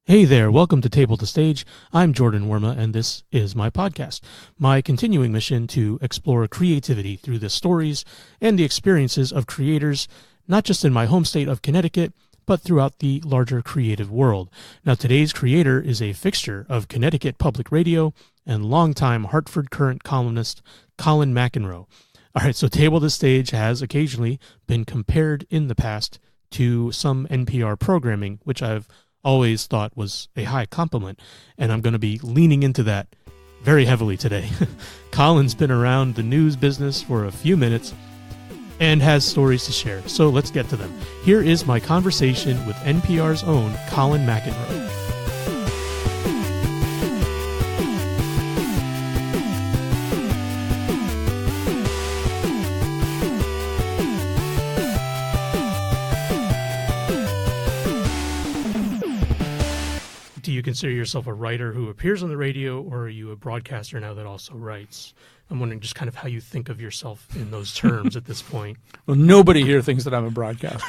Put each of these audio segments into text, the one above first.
Hey there, welcome to Table to Stage. I'm Jordan Worma, and this is my podcast. My continuing mission to explore creativity through the stories and the experiences of creators, not just in my home state of Connecticut, but throughout the larger creative world. Now, today's creator is a fixture of Connecticut Public Radio and longtime Hartford Courant columnist Colin McEnroe. All right, so Table to Stage has occasionally been compared in the past to some NPR programming, which I've always thought was a high compliment, and I'm going to be leaning into that very heavily today. Colin's been around the news business for a few minutes and has stories to share, so let's get to them. Here is my conversation with NPR's own Colin McEnroe. Do you consider yourself a writer who appears on the radio, or are you a broadcaster now that also writes? I'm wondering just kind of how you think of yourself in those terms at this point. Well, nobody here thinks that I'm a broadcaster.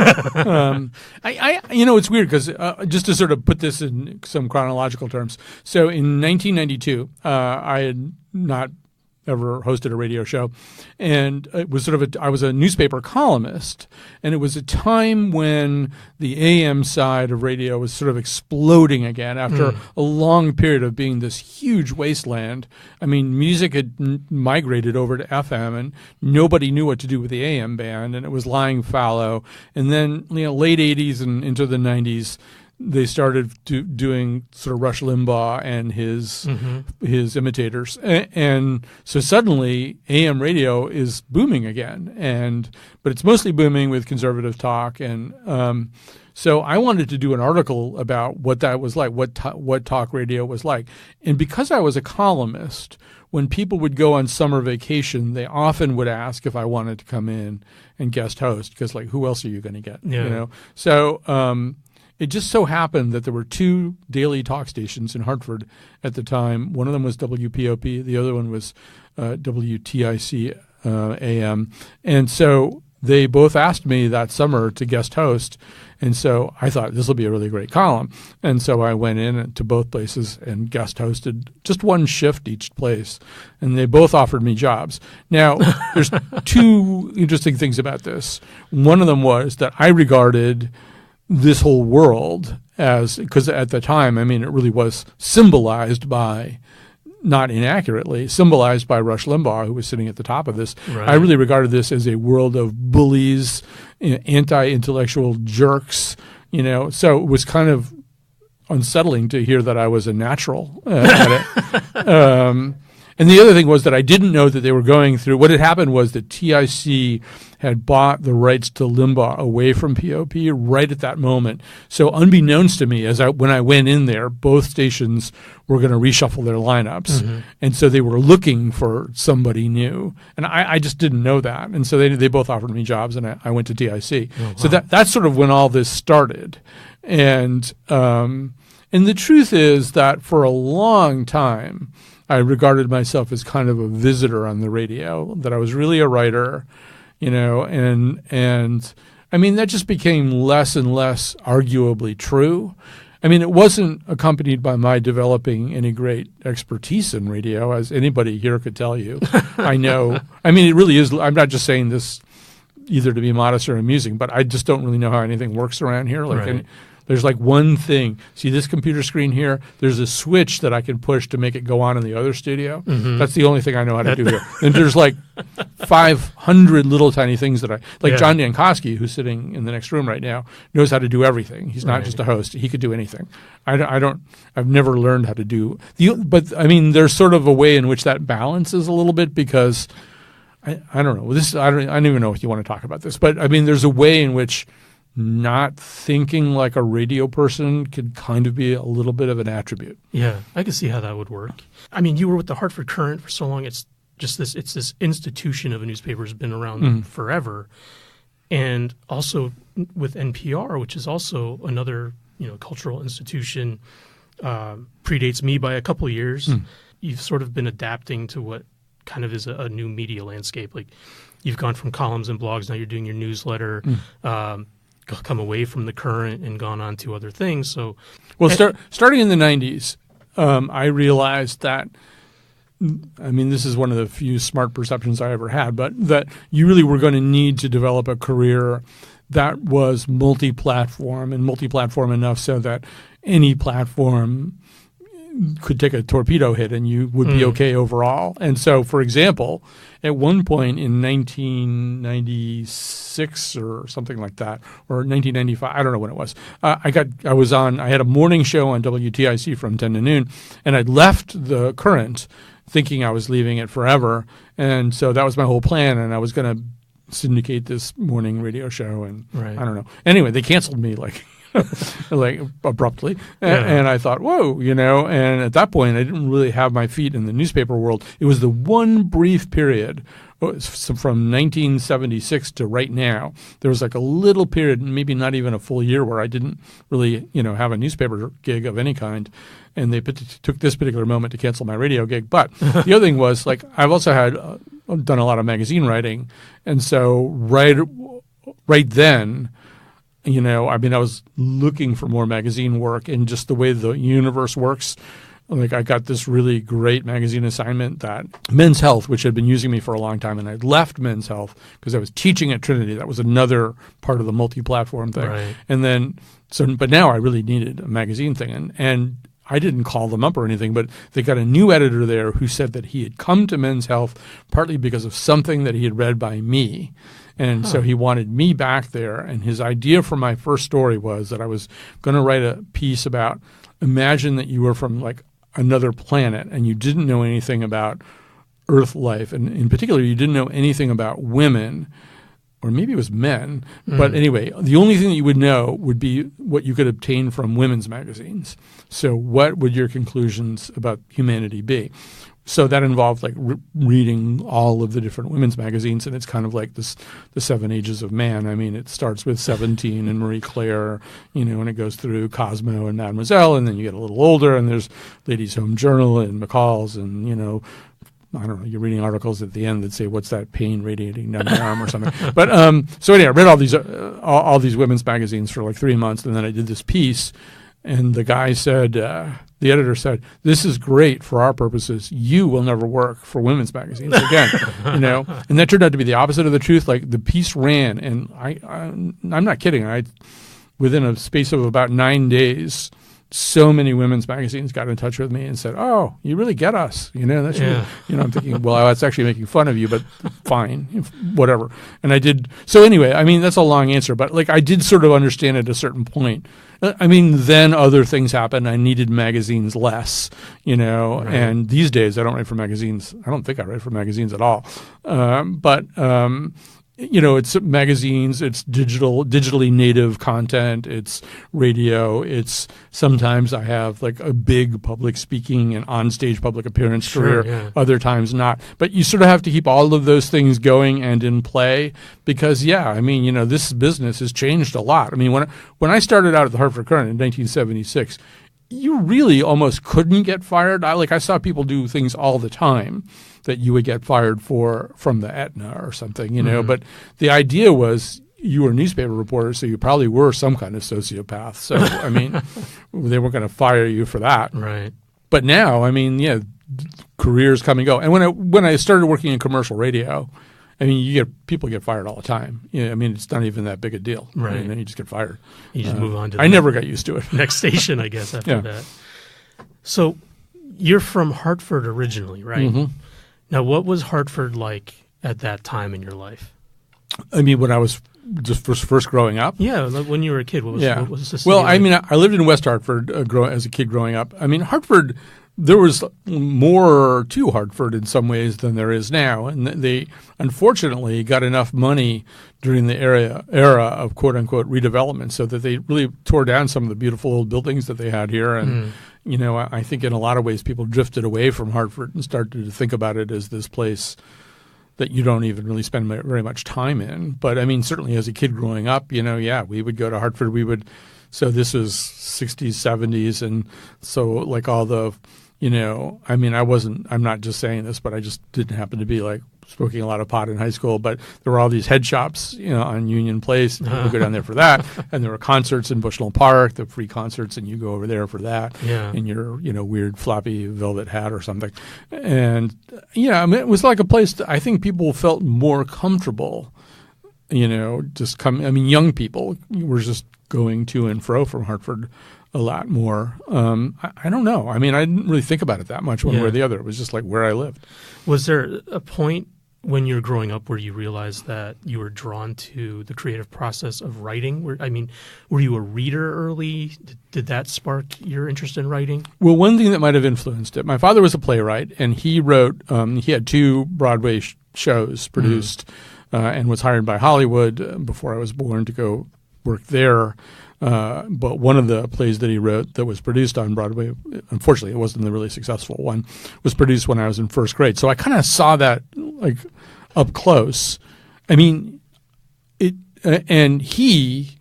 It's weird because just to sort of put this in some chronological terms. So in 1992, I had not ever hosted a radio show, and it was I was a newspaper columnist, and it was a time when the AM side of radio was sort of exploding again after a long period of being this huge wasteland. I mean, music had migrated over to FM, and nobody knew what to do with the AM band, and it was lying fallow. And then, late 80s and into the 90s, they started doing sort of Rush Limbaugh and his imitators, and so suddenly AM radio is booming again, but it's mostly booming with conservative talk, and so I wanted to do an article about what that was like, what talk radio was like, and because I was a columnist, when people would go on summer vacation, they often would ask if I wanted to come in and guest host, because who else are you going to get? Yeah. So. It just so happened that there were two daily talk stations in Hartford at the time. One of them was WPOP. The other one was WTIC AM. And so they both asked me that summer to guest host. And so I thought this will be a really great column. And so I went in to both places and guest hosted just one shift each place. And they both offered me jobs. Now, there's two interesting things about this. One of them was that I regarded this whole world because at the time, it really was symbolized by, not inaccurately, symbolized by Rush Limbaugh, who was sitting at the top of this. Right. I really regarded this as a world of bullies, anti-intellectual jerks, so it was kind of unsettling to hear that I was a natural at it. And the other thing was that I didn't know that they were going through – what had happened was that TIC had bought the rights to Limbaugh away from POP right at that moment. So unbeknownst to me, when I went in there, both stations were going to reshuffle their lineups. Mm-hmm. And so they were looking for somebody new. And I just didn't know that. And so they both offered me jobs, and I went to TIC. Oh, wow. So that's sort of when all this started. And the truth is that for a long time – I regarded myself as kind of a visitor on the radio, that I was really a writer, and that just became less and less arguably true. It wasn't accompanied by my developing any great expertise in radio, as anybody here could tell you. I know. It really is. I'm not just saying this either to be modest or amusing, but I just don't really know how anything works around here. Right. There's one thing. See this computer screen here? There's a switch that I can push to make it go on in the other studio. Mm-hmm. That's the only thing I know how to do here. And there's 500 little tiny things that John Dankosky, who's sitting in the next room right now, knows how to do everything. He's not just a host. He could do anything. I've never learned how to do but there's sort of a way in which that balances a little bit, because I don't know. I don't even know if you want to talk about this, but there's a way in which not thinking like a radio person could kind of be a little bit of an attribute. Yeah, I can see how that would work. You were with the Hartford Courant for so long. It's this institution of a newspaper has been around forever. And also with NPR, which is also another, cultural institution, predates me by a couple of years. You've sort of been adapting to what kind of is a new media landscape. You've gone from columns and blogs, now you're doing your newsletter. come away from the Current and gone on to other things. So, well, starting in the 90s, I realized that, I mean, this is one of the few smart perceptions I ever had, but that you really were going to need to develop a career that was multi-platform and multi-platform enough so that any platform could take a torpedo hit and you would be okay overall. And so, for example, at one point in 1996 or something like that, or 1995, I don't know when it was, I had a morning show on WTIC from 10 to noon, and I'd left the Current thinking I was leaving it forever. And so that was my whole plan, and I was going to syndicate this morning radio show, and I don't know. Anyway, they canceled me like abruptly. And I thought, whoa, and at that point I didn't really have my feet in the newspaper world. It was the one brief period from 1976 to right now. There was like a little period, maybe not even a full year, where I didn't really, have a newspaper gig of any kind. And they took this particular moment to cancel my radio gig. But the other thing was, like, I've also done a lot of magazine writing. And so right then, I was looking for more magazine work, and just the way the universe works. Like, I got this really great magazine assignment that Men's Health, which had been using me for a long time, and I left Men's Health because I was teaching at Trinity. That was another part of the multi-platform thing. Right. And then, but now I really needed a magazine thing, and I didn't call them up or anything, but they got a new editor there who said that he had come to Men's Health partly because of something that he had read by me. And so he wanted me back there, and his idea for my first story was that I was going to write a piece about, imagine that you were from like another planet and you didn't know anything about Earth life, and in particular you didn't know anything about women, or maybe it was men. But anyway, the only thing that you would know would be what you could obtain from women's magazines. So what would your conclusions about humanity be? So that involved like reading all of the different women's magazines, and it's kind of like the 7 Ages of Man. I mean, it starts with 17 and Marie Claire, and it goes through Cosmo and Mademoiselle, and then you get a little older, and there's Ladies' Home Journal and McCall's, and I don't know, you're reading articles at the end that say, what's that pain radiating down the arm or something. But so anyway, I read all these women's magazines for like 3 months, and then I did this piece, and the guy said, the editor said, this is great for our purposes. You will never work for women's magazines again, And that turned out to be the opposite of the truth. Like, the piece ran, and I'm not kidding. Within a space of about 9 days, so many women's magazines got in touch with me and said, "Oh, you really get us." That's I'm thinking, well, that's actually making fun of you, but fine, whatever. And I did. So anyway, I mean, that's a long answer, but like, I did sort of understand at a certain point. I mean, then other things happened. I needed magazines less, Right. And these days I don't write for magazines. I don't think I write for magazines at all. It's magazines, it's digitally native content, it's radio, it's sometimes I have like a big public speaking and onstage public appearance career, other times not. But you sort of have to keep all of those things going and in play because, this business has changed a lot. I mean, when I started out at the Hartford Courant in 1976, you really almost couldn't get fired. I saw people do things all the time that you would get fired from the Aetna or something, But the idea was you were a newspaper reporter, so you probably were some kind of sociopath. So, I mean, they weren't going to fire you for that. Right. But now, I mean, careers come and go. And when I started working in commercial radio, I mean, people get fired all the time. I mean, it's not even that big a deal. Right. And then you just get fired. You just move on to I never got used to it. Next station, I guess, after that. So you're from Hartford originally, right? Mm-hmm. Now, what was Hartford like at that time in your life? I mean, when I was just first growing up? Yeah, like when you were a kid, what was the city Well, like? I mean, I lived in West Hartford as a kid growing up. I mean, Hartford, there was more to Hartford in some ways than there is now. And they, unfortunately, got enough money during the era of quote-unquote redevelopment so that they really tore down some of the beautiful old buildings that they had here. And I think in a lot of ways people drifted away from Hartford and started to think about it as this place that you don't even really spend very much time in. But, I mean, certainly as a kid growing up, we would go to Hartford. So this was 60s, 70s, and so like all the, I'm not just saying this, but I just didn't happen to be like smoking a lot of pot in high school, but there were all these head shops, on Union Place, and people would go down there for that. And there were concerts in Bushnell Park, the free concerts, and you go over there for that in your, weird floppy velvet hat or something. And it was like a place that I think people felt more comfortable, young people were just going to and fro from Hartford a lot more. I don't know. I didn't really think about it that much one way or the other. It was just like where I lived. Was there a point when you were growing up where you realized that you were drawn to the creative process of writing? Were you a reader early? Did that spark your interest in writing? Well, one thing that might have influenced it, my father was a playwright, and he wrote, he had 2 Broadway shows produced and was hired by Hollywood before I was born to go work there. But one of the plays that he wrote that was produced on Broadway, unfortunately it wasn't the really successful one, was produced when I was in first grade. So I kind of saw that like up close. And he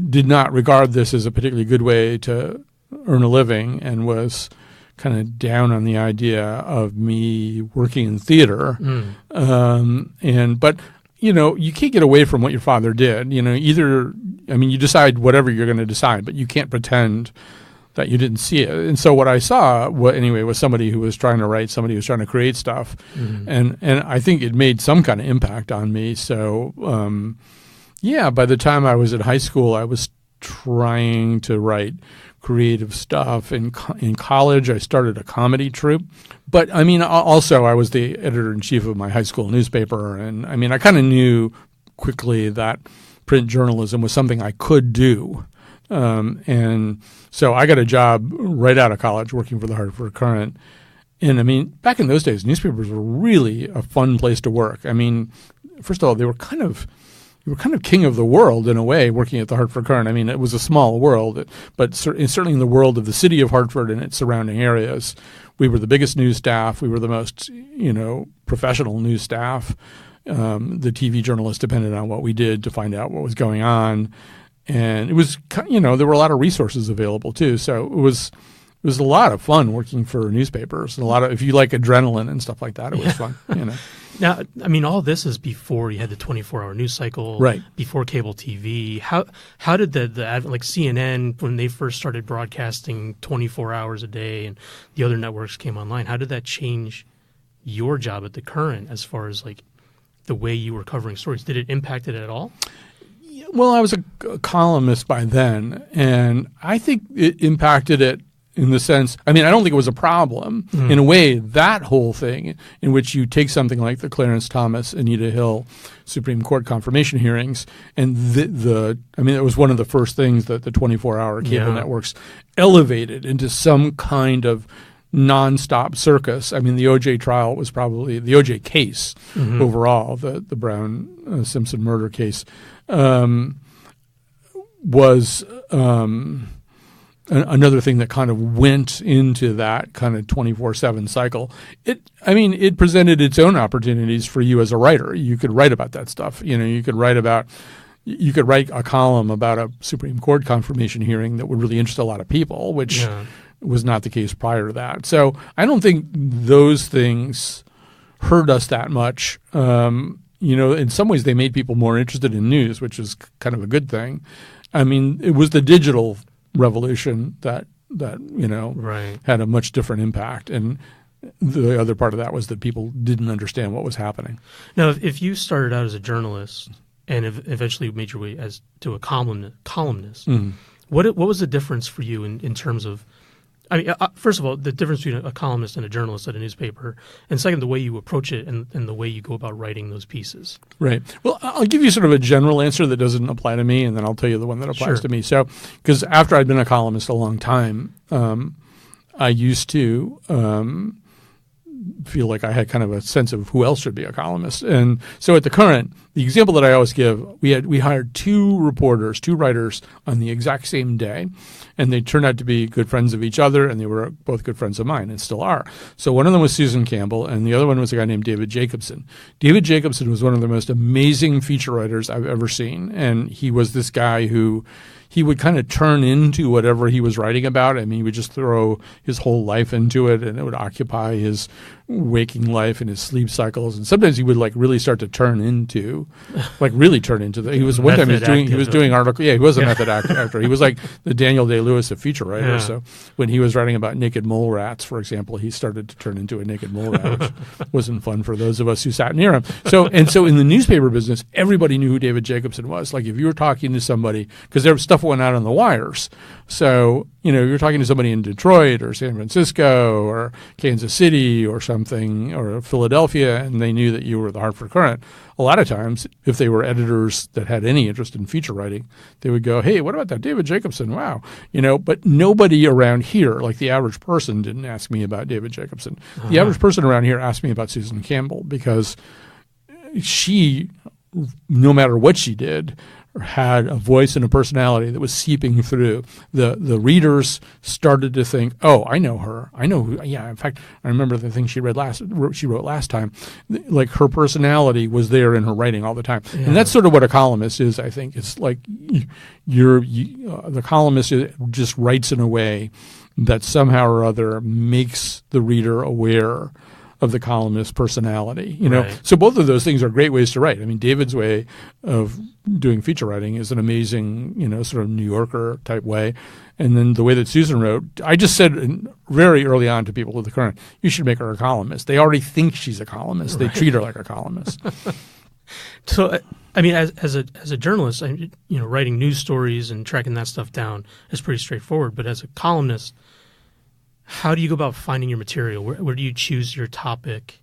did not regard this as a particularly good way to earn a living and was kind of down on the idea of me working in theater. But you can't get away from what your father did. You decide whatever you're going to decide, but you can't pretend that you didn't see it. And so what I saw, was somebody who was trying to write, somebody who was trying to create stuff. And I think it made some kind of impact on me. So, by the time I was at high school, I was trying to write creative stuff. In college, I started a comedy troupe. But, also I was the editor-in-chief of my high school newspaper. And, I kind of knew quickly that print journalism was something I could do. And so I got a job right out of college working for the Hartford Courant. And, back in those days, newspapers were really a fun place to work. First of all, you were kind of king of the world in a way working at the Hartford Courant. It was a small world, but certainly in the world of the city of Hartford and its surrounding areas, we were the biggest news staff. We were the most, professional news staff. The TV journalists depended on what we did to find out what was going on. And it was, there were a lot of resources available too. So it was a lot of fun working for newspapers. And if you like adrenaline and stuff like that, it was fun, Now, all this is before you had the 24-hour news cycle, right? Before cable TV. How did the like CNN, when they first started broadcasting 24 hours a day and the other networks came online, how did that change your job at the Courant as far as like the way you were covering stories? Did it impact it at all? Well, I was a columnist by then, and I think it impacted it in the sense, I don't think it was a problem. In a way, that whole thing in which you take something like the Clarence Thomas, Anita Hill Supreme Court confirmation hearings, and it was one of the first things that the 24-hour cable networks elevated into some kind of nonstop circus. The OJ trial was probably the OJ case overall, the Brown Simpson murder case, was another thing that kind of went into that kind of 24/7 cycle. It presented its own opportunities for you as a writer. You could write about that stuff. You could write a column about a Supreme Court confirmation hearing that would really interest a lot of people, which was not the case prior to that. So I don't think those things hurt us that much. In some ways they made people more interested in news, which is kind of a good thing. It was the digital revolution that had a much different impact, and the other part of that was that people didn't understand what was happening. Now, if you started out as a journalist and eventually made your way to a columnist, what was the difference for you in terms of, first of all, the difference between a columnist and a journalist at a newspaper, and second, the way you approach it and the way you go about writing those pieces? Right. Well, I'll give you sort of a general answer that doesn't apply to me, and then I'll tell you the one that applies to me. So, because after I'd been a columnist a long time, I used to feel like I had kind of a sense of who else should be a columnist. And so at the Courant, the example that I always give, we hired 2 writers on the exact same day, and they turned out to be good friends of each other, and they were both good friends of mine and still are. So one of them was Susan Campbell, and the other one was a guy named David Jacobson. David Jacobson was one of the most amazing feature writers I've ever seen, and he was this guy who he would kind of turn into whatever he was writing about. I mean, he would just throw his whole life into it, and it would occupy his waking life and his sleep cycles. And sometimes he would like really start to turn into he was one time he was doing article. Yeah, he was a method actor. He was like the Daniel Day-Lewis of feature writers. Yeah. So when he was writing about naked mole rats, for example, he started to turn into a naked mole rat, which wasn't fun for those of us who sat near him. So in the newspaper business, everybody knew who David Jacobson was. Like if you were talking to somebody, because there was stuff went out on the wires. So, you're talking to somebody in Detroit or San Francisco or Kansas City or something, or Philadelphia, and they knew that you were the Hartford Courant. A lot of times, if they were editors that had any interest in feature writing, they would go, hey, what about that David Jacobson? Wow. But nobody around here, like the average person, didn't ask me about David Jacobson. Uh-huh. The average person around here asked me about Susan Campbell because she, no matter what she did, had a voice and a personality that was seeping through. The readers started to think, oh, I know her. I know who. Yeah, in fact, I remember the thing she wrote last time. Like her personality was there in her writing all the time. Yeah. And that's sort of what a columnist is, I think. It's like the columnist just writes in a way that somehow or other makes the reader aware of the columnist's personality, Right. So both of those things are great ways to write. I mean, David's way of doing feature writing is an amazing, sort of New Yorker type way. And then the way that Susan wrote, I just said very early on to people with the Courant, you should make her a columnist. They already think she's a columnist. Right. They treat her like a columnist. So, I mean, as a journalist, writing news stories and tracking that stuff down is pretty straightforward. But as a columnist, how do you go about finding your material? Where do you choose your topic?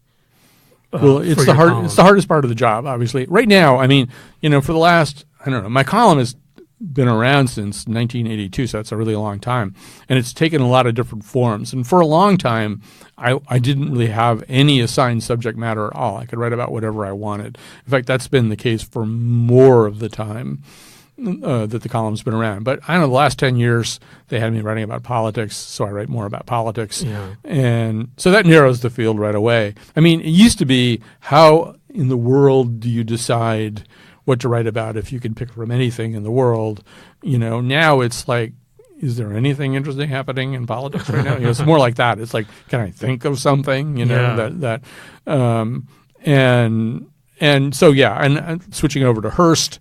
Well, it's the hardest part of the job, obviously. Right now, I mean, for the last, I don't know, my column has been around since 1982, so that's a really long time. And it's taken a lot of different forms. And for a long time, I didn't really have any assigned subject matter at all. I could write about whatever I wanted. In fact, that's been the case for more of the time that the column's been around. But I don't know, the last 10 years, they had me writing about politics, so I write more about politics. Yeah. And so that narrows the field right away. I mean, it used to be, how in the world do you decide what to write about if you can pick from anything in the world? Now it's like, is there anything interesting happening in politics right now? It's more like that. It's like, can I think of something? And so, yeah, and switching over to Hearst,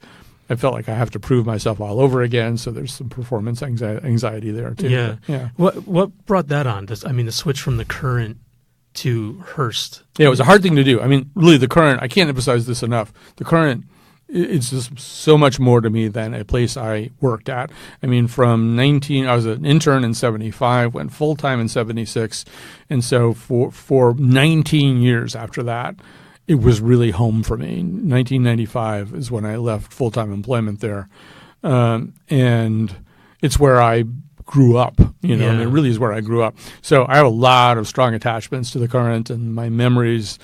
I felt like I have to prove myself all over again, so there's some performance anxiety there too. Yeah. But, yeah. What brought that on? The switch from the Courant to Hearst. Yeah, it was a hard thing to do. I mean, really, the Courant, I can't emphasize this enough. The Courant, it's just so much more to me than a place I worked at. I mean, I was an intern in 75, went full-time in 76, and so for 19 years after that, it was really home for me. 1995 is when I left full-time employment there. And it's where I grew up, and it really is where I grew up. So I have a lot of strong attachments to the Courant, and my memories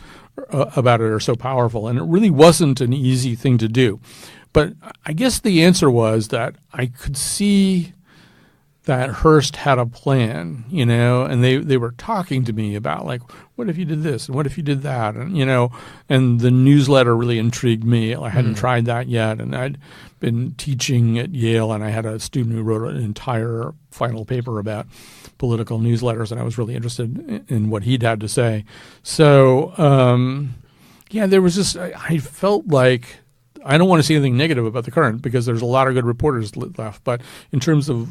about it are so powerful. And it really wasn't an easy thing to do. But I guess the answer was that I could see that Hearst had a plan, and they were talking to me about, like, what if you did this and what if you did that, and and the newsletter really intrigued me. I hadn't tried that yet, and I'd been teaching at Yale, and I had a student who wrote an entire final paper about political newsletters, and I was really interested in what he'd had to say. So, there was just, I felt like, I don't want to say anything negative about the Courant because there's a lot of good reporters left, but in terms of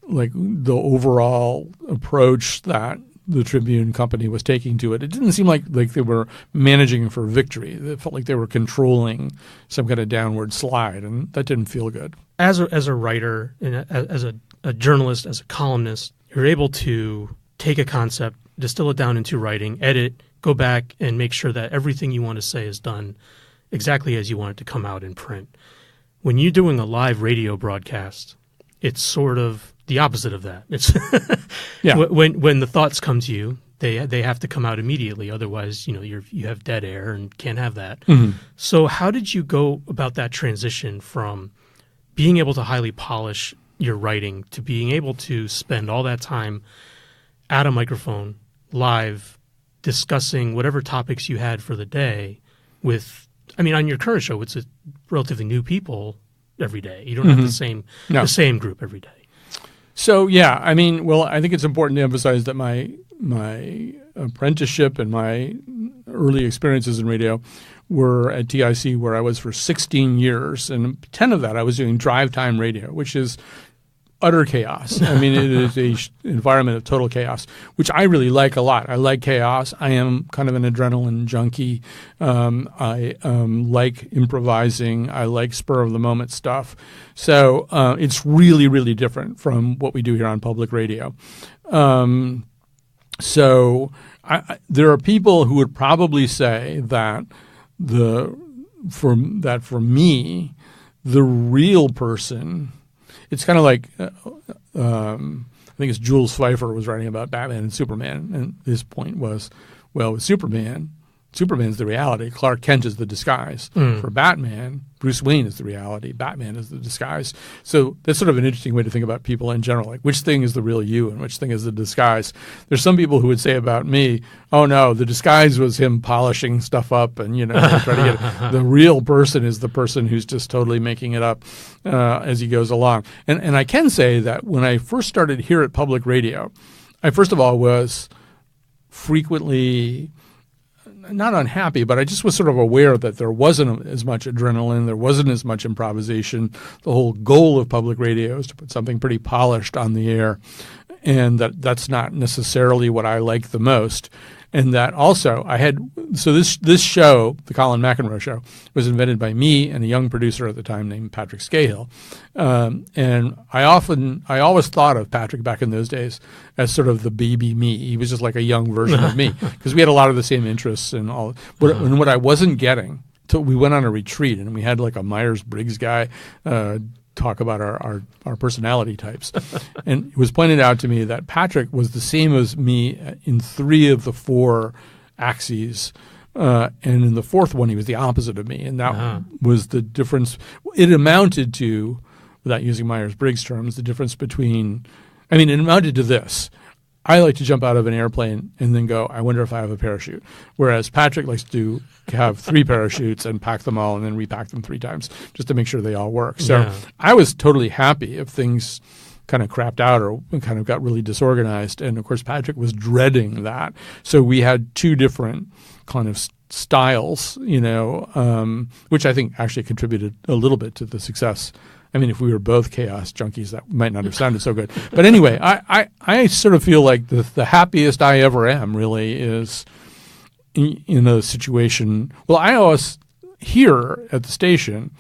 like the overall approach that the Tribune company was taking to it, it didn't seem like they were managing for victory. It felt like they were controlling some kind of downward slide, and that didn't feel good. As a writer, and as a journalist, as a columnist, you're able to take a concept, distill it down into writing, edit, go back, and make sure that everything you want to say is done exactly as you want it to come out in print. When you're doing a live radio broadcast, it's sort of the opposite of that. It's when the thoughts come to you, they have to come out immediately. Otherwise, you have dead air and can't have that. Mm-hmm. So how did you go about that transition from being able to highly polish your writing to being able to spend all that time at a microphone, live, discussing whatever topics you had for the day with, on your current show, it's relatively new people every day. You don't have the same group every day. So yeah, I mean, well, I think it's important to emphasize that my apprenticeship and my early experiences in radio were at TIC, where I was for 16 years, and 10 of that I was doing drive time radio, which is utter chaos. I mean, it is an environment of total chaos, which I really like a lot. I like chaos. I am kind of an adrenaline junkie. I like improvising. I like spur of the moment stuff. So it's really, really different from what we do here on public radio. So there are people who would probably say that for me, the real person. It's kind of like I think it's Jules Pfeiffer was writing about Batman and Superman, and his point was, well, with Superman's the reality. Clark Kent is the disguise. For Batman, Bruce Wayne is the reality. Batman is the disguise. So that's sort of an interesting way to think about people in general, like which thing is the real you and which thing is the disguise. There's some people who would say about me, oh, no, the disguise was him polishing stuff up and, try to get it. The real person is the person who's just totally making it up as he goes along. And I can say that when I first started here at Public Radio, I first of all was frequently not unhappy, but I just was sort of aware that there wasn't as much adrenaline, there wasn't as much improvisation. The whole goal of public radio is to put something pretty polished on the air, and that's not necessarily what I like the most. And that also this show, the Colin McEnroe Show, was invented by me and a young producer at the time named Patrick Scahill. And I always thought of Patrick back in those days as sort of the baby me. He was just like a young version of me because we had a lot of the same interests and all. But what I wasn't getting, we went on a retreat and we had like a Myers-Briggs guy talk about our personality types. And it was pointed out to me that Patrick was the same as me in 3 of the 4 axes. And in the 4th one, he was the opposite of me. And that was the difference. It amounted to, without using Myers-Briggs terms, the difference between – it amounted to this. I like to jump out of an airplane and then go, I wonder if I have a parachute. Whereas Patrick likes to have 3 parachutes and pack them all and then repack them 3 times just to make sure they all work. So I was totally happy if things kind of crapped out or kind of got really disorganized. And, of course, Patrick was dreading that. So we had 2 different kind of styles, which I think actually contributed a little bit to the success. If we were both chaos junkies, that might not have sounded so good. But anyway, I sort of feel like the happiest I ever am really is in a situation. Well, I always, here at the station,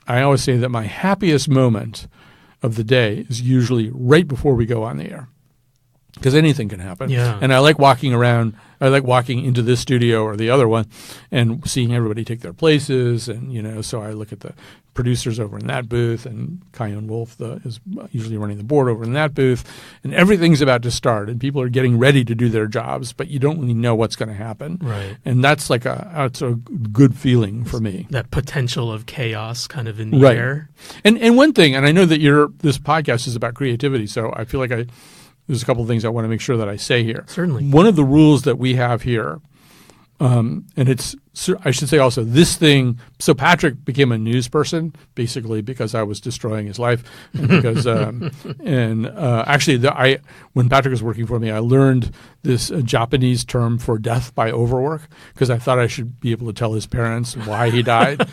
I always say that my happiest moment of the day is usually right before we go on the air. Because anything can happen. Yeah. And I like walking around. I like walking into this studio or the other one and seeing everybody take their places. And, so I look at the producers over in that booth, and Kyone Wolf is usually running the board over in that booth. And everything's about to start, and people are getting ready to do their jobs, but you don't really know what's going to happen. Right. And that's like it's a good feeling for me. That potential of chaos kind of in the air. And one thing, and I know that this podcast is about creativity, so I feel like there's a couple of things I want to make sure that I say here. Certainly. One of the rules that we have here, and I should say also this thing, so Patrick became a news person basically because I was destroying his life. And because, actually when Patrick was working for me, I learned this Japanese term for death by overwork because I thought I should be able to tell his parents why he died.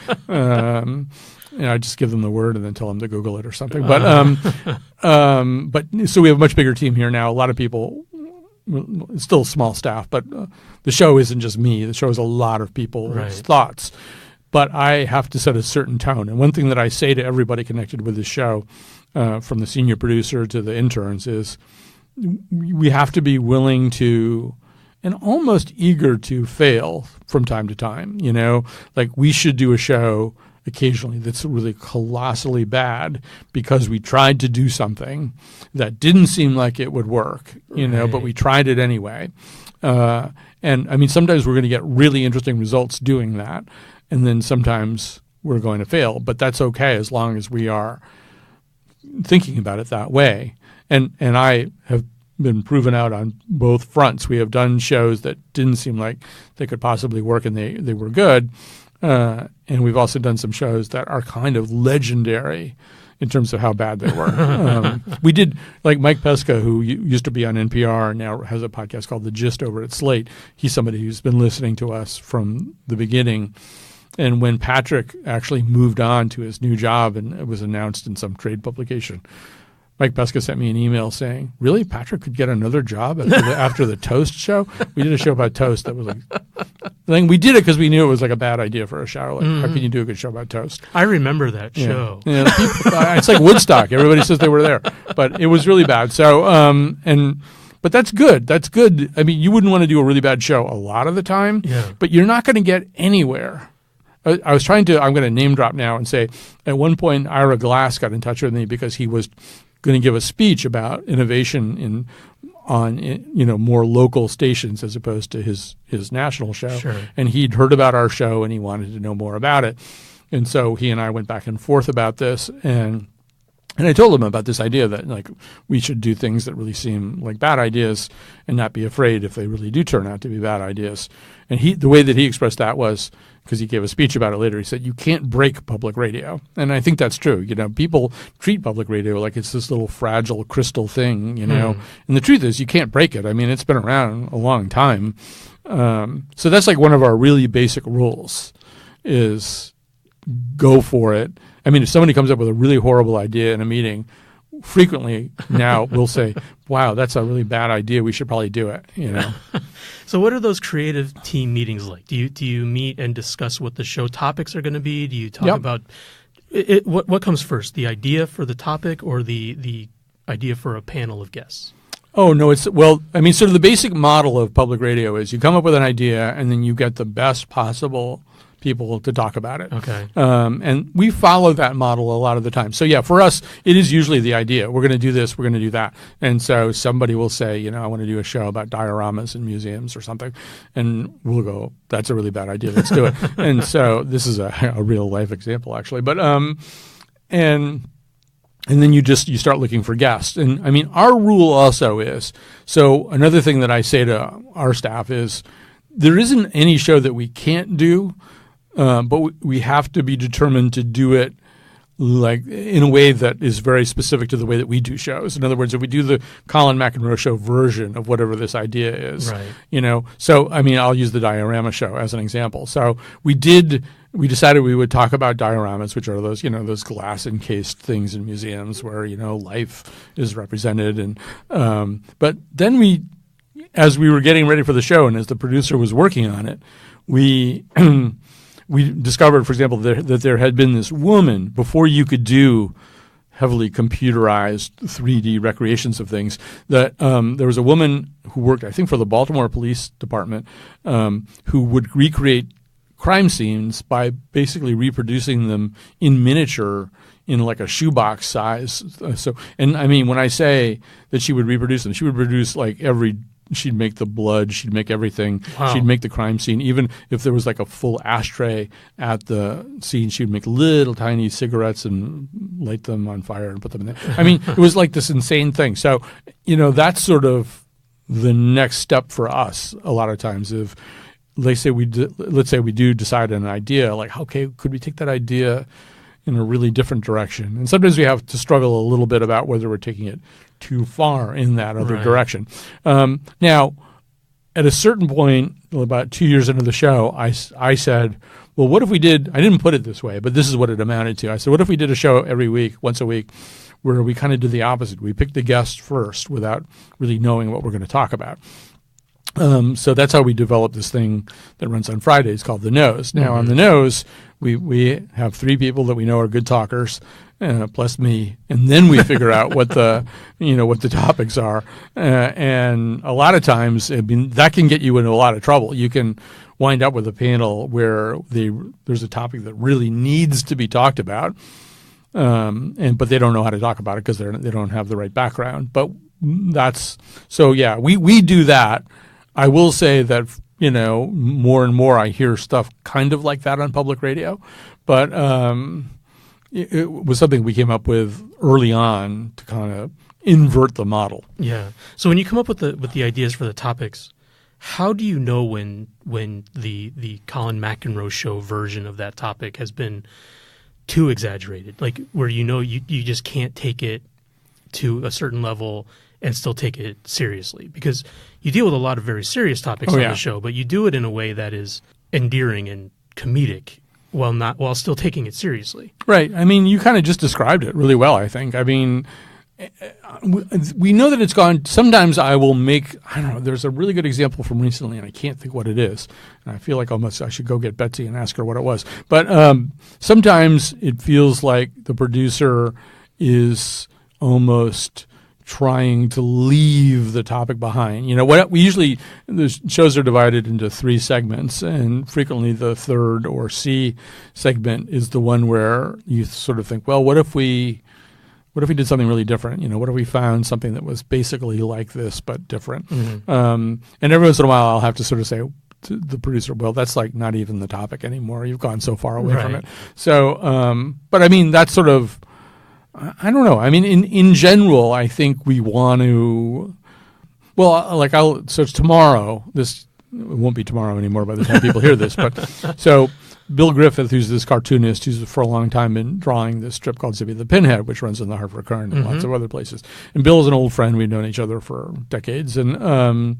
I just give them the word and then tell them to Google it or something. But so we have a much bigger team here now. A lot of people, it's still a small staff, but the show isn't just me. The show is a lot of people's thoughts. But I have to set a certain tone. And one thing that I say to everybody connected with the show, from the senior producer to the interns, is we have to be willing to and almost eager to fail from time to time. Like we should do a show occasionally that's really colossally bad because we tried to do something that didn't seem like it would work, but we tried it anyway. And sometimes we're going to get really interesting results doing that, and then sometimes we're going to fail, but that's okay as long as we are thinking about it that way. And I have been proven out on both fronts. We have done shows that didn't seem like they could possibly work and they were good. And we've also done some shows that are kind of legendary in terms of how bad they were. We did, like Mike Pesca, who used to be on NPR and now has a podcast called The Gist over at Slate. He's somebody who's been listening to us from the beginning. And when Patrick actually moved on to his new job and it was announced in some trade publication, Mike Pesca sent me an email saying, "Really, Patrick could get another job after the Toast show?" We did a show about Toast that was like, we did it because we knew it was like a bad idea for a show. Like, how can you do a good show about Toast? I remember that show. Yeah, it's like Woodstock. Everybody says they were there, but it was really bad. So, but that's good. That's good. I mean, you wouldn't want to do a really bad show a lot of the time, but you're not going to get anywhere. I'm going to name drop now and say, at one point, Ira Glass got in touch with me because he was going to give a speech about innovation on more local stations as opposed to his national show. Sure. And he'd heard about our show and he wanted to know more about it. And so he and I went back and forth about this, and I told him about this idea that like we should do things that really seem like bad ideas and not be afraid if they really do turn out to be bad ideas. And the way that he expressed that was, because he gave a speech about it later, he said, "You can't break public radio." And I think that's true. People treat public radio like it's this little fragile crystal thing, And the truth is you can't break it. I mean, it's been around a long time. So that's like one of our really basic rules is go for it. I mean, if somebody comes up with a really horrible idea in a meeting, frequently now we'll say, "Wow, that's a really bad idea. We should probably do it." So what are those creative team meetings like? Do you meet and discuss what the show topics are going to be? Do you talk about it? What comes first, the idea for the topic or the idea for a panel of guests? Oh, no. Sort of the basic model of public radio is you come up with an idea and then you get the best possible people to talk about it. Okay. And we follow that model a lot of the time. So, yeah, for us, it is usually the idea. We're going to do this. We're going to do that. And so somebody will say, I want to do a show about dioramas in museums or something. And we'll go, "That's a really bad idea. Let's do it." And so this is a real life example, actually. But and then you start looking for guests. And, I mean, our rule also is, so another thing that I say to our staff is there isn't any show that we can't do. But we have to be determined to do it like in a way that is very specific to the way that we do shows. In other words, if we do the Colin McEnroe show version of whatever this idea is, right. So I mean, I'll use the diorama show as an example. So we decided we would talk about dioramas, which are those, those glass encased things in museums where, life is represented. And but then as we were getting ready for the show and as the producer was working on it, we discovered, for example, that there had been this woman before you could do heavily computerized 3D recreations of things. That there was a woman who worked, I think, for the Baltimore Police Department, who would recreate crime scenes by basically reproducing them in miniature in like a shoebox size. And I mean, when I say that she would reproduce them, she would produce like she'd make the blood, she'd make everything. Wow. She'd make the crime scene. Even if there was like a full ashtray at the scene, she'd make little tiny cigarettes and light them on fire and put them in there. I mean, it was like this insane thing. So, that's sort of the next step for us a lot of times. If let's say we do decide on an idea, like, okay, could we take that idea in a really different direction? And sometimes we have to struggle a little bit about whether we're taking it too far in that other direction. Now, at a certain point, about 2 years into the show, I said, well, what if we did – I didn't put it this way, but this is what it amounted to. I said, what if we did a show every week, once a week, where we kind of did the opposite? We picked the guests first without really knowing what we're going to talk about. So that's how we developed this thing that runs on Fridays called The Nose. Now, on The Nose, we have 3 people that we know are good talkers, plus me, and then we figure out what the topics are. And a lot of times, I mean, that can get you into a lot of trouble. You can wind up with a panel where there's a topic that really needs to be talked about, but they don't know how to talk about it because they don't have the right background. But we do that. I will say that, more and more I hear stuff kind of like that on public radio, but it was something we came up with early on to kind of invert the model. Yeah. So when you come up with the ideas for the topics, how do you know when the Colin McEnroe show version of that topic has been too exaggerated, like where you just can't take it to a certain level and still take it seriously? Because you deal with a lot of very serious topics on the show, but you do it in a way that is endearing and comedic while still taking it seriously. Right. I mean, you kind of just described it really well, I think. I mean, we know that it's gone. Sometimes I will make, I don't know, there's a really good example from recently, and I can't think what it is. And I feel like almost I should go get Betsy and ask her what it was. But sometimes it feels like the producer is almost trying to leave the topic behind. You know, what we usually, the shows are divided into 3 segments, and frequently the third or C segment is the one where you sort of think, well, what if we did something really different? You know, what if we found something that was basically like this but different? Mm-hmm. And every once in a while I'll have to sort of say to the producer, well, that's like not even the topic anymore. You've gone so far away from it. So, but I mean, that's sort of, I don't know. I mean, in general, I think we want to, well, so it's tomorrow. It won't be tomorrow anymore by the time people hear this. But so Bill Griffith, who's this cartoonist, who's for a long time been drawing this strip called Zippy the Pinhead, which runs in the Hartford Courant and lots of other places. And Bill is an old friend. We've known each other for decades. And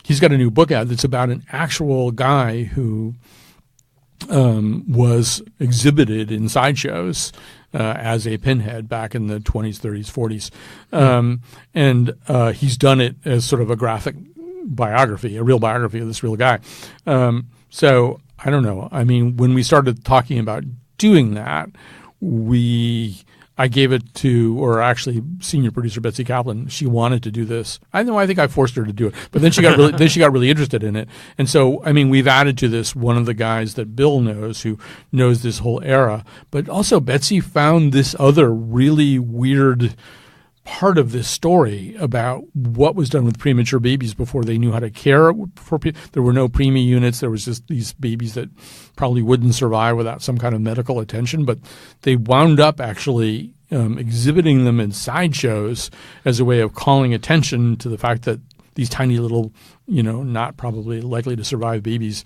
he's got a new book out that's about an actual guy who was exhibited in sideshows as a pinhead back in the 20s, 30s, 40s. And he's done it as sort of a graphic biography, a real biography of this real guy. So I don't know. I mean, when we started talking about doing that, I gave it to, or actually senior producer Betsy Kaplan, she wanted to do this. I think I forced her to do it, but then she got really interested in it. And so, I mean, we've added to this one of the guys that Bill knows, who knows this whole era, but also Betsy found this other really weird part of this story about what was done with premature babies before they knew how to care for people. There were no preemie units. There was just these babies that probably wouldn't survive without some kind of medical attention, but they wound up actually exhibiting them in sideshows as a way of calling attention to the fact that these tiny little, not probably likely to survive babies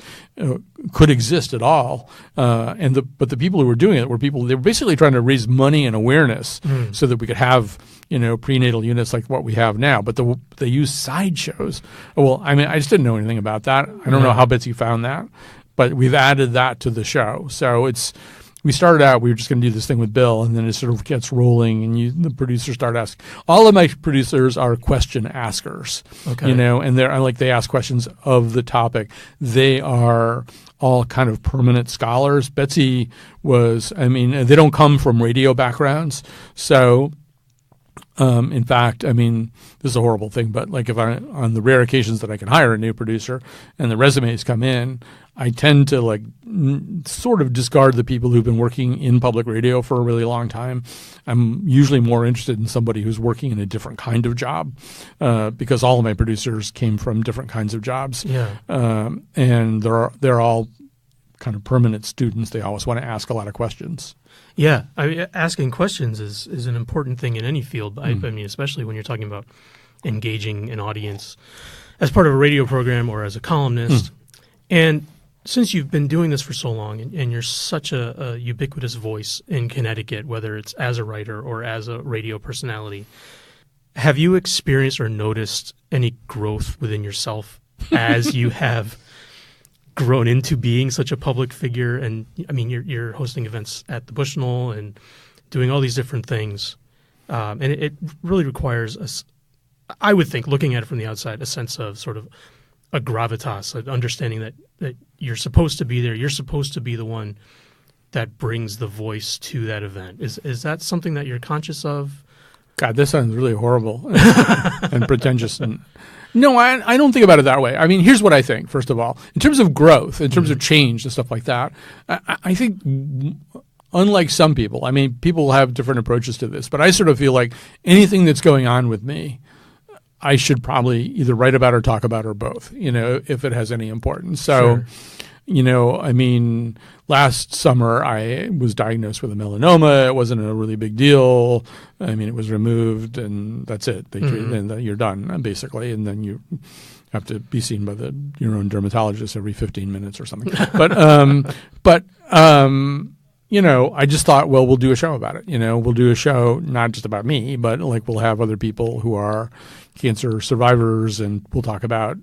could exist at all. But the people who were doing it were people, they were basically trying to raise money and awareness so that we could have, prenatal units like what we have now. But they used sideshows. Well, I mean, I just didn't know anything about that. I don't know how Betsy found that, but we've added that to the show. So we started out, we were just going to do this thing with Bill, and then it sort of gets rolling, and the producers start asking. All of my producers are question askers, and they ask questions of the topic. They are all kind of permanent scholars. Betsy they don't come from radio backgrounds, so in fact, this is a horrible thing, but like if on the rare occasions that I can hire a new producer and the resumes come in, I tend to sort of discard the people who've been working in public radio for a really long time. I'm usually more interested in somebody who's working in a different kind of job because all of my producers came from different kinds of jobs. Yeah. And they're all kind of permanent students. They always want to ask a lot of questions. Yeah, asking questions is an important thing in any field. I mean, especially when you're talking about engaging an audience as part of a radio program or as a columnist. And since you've been doing this for so long and you're such a ubiquitous voice in Connecticut, whether it's as a writer or as a radio personality, have you experienced or noticed any growth within yourself as you have grown into being such a public figure? And I mean, you're hosting events at the Bushnell and doing all these different things. And it really requires, I would think, looking at it from the outside, a sense of sort of a gravitas, an understanding that you're supposed to be there. You're supposed to be the one that brings the voice to that event. Is that something that you're conscious of? God, this sounds really horrible and pretentious. And no, I don't think about it that way. I mean, here's what I think, first of all. In terms of growth, in terms of change and stuff like that, I think unlike some people, I mean, people have different approaches to this, but I sort of feel like anything that's going on with me, I should probably either write about or talk about or both, if it has any importance. So I mean, last summer I was diagnosed with a melanoma. It wasn't a really big deal. I mean, it was removed, and that's it. They treat it, and you're done, basically, and then you have to be seen by your own dermatologist every 15 minutes or something. But I just thought, well, we'll do a show about it. We'll do a show not just about me, but like we'll have other people who are cancer survivors, and we'll talk about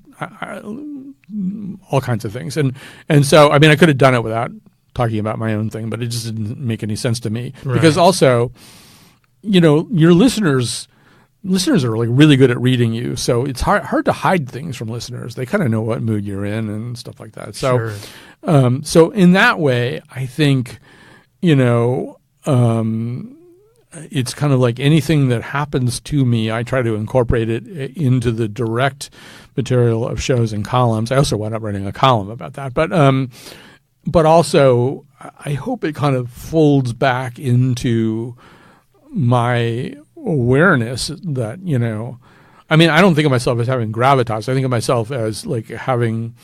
all kinds of things. And so, I mean, I could have done it without talking about my own thing, but it just didn't make any sense to me. Right. Because also, your listeners are like really good at reading you, so it's hard to hide things from listeners. They kind of know what mood you're in and stuff like that. So, sure. So in that way, I think, it's kind of like anything that happens to me, I try to incorporate it into the direct material of shows and columns. I also wound up writing a column about that, but also I hope it kind of folds back into my awareness that, I mean, I don't think of myself as having gravitas. I think of myself as like having,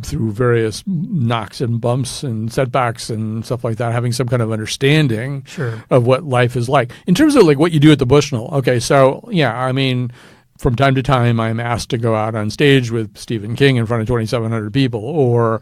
through various knocks and bumps and setbacks and stuff like that, having some kind of understanding sure. of what life is like. In terms of like what you do at the Bushnell, okay, so yeah, I mean, from time to time I'm asked to go out on stage with Stephen King in front of 2,700 people, or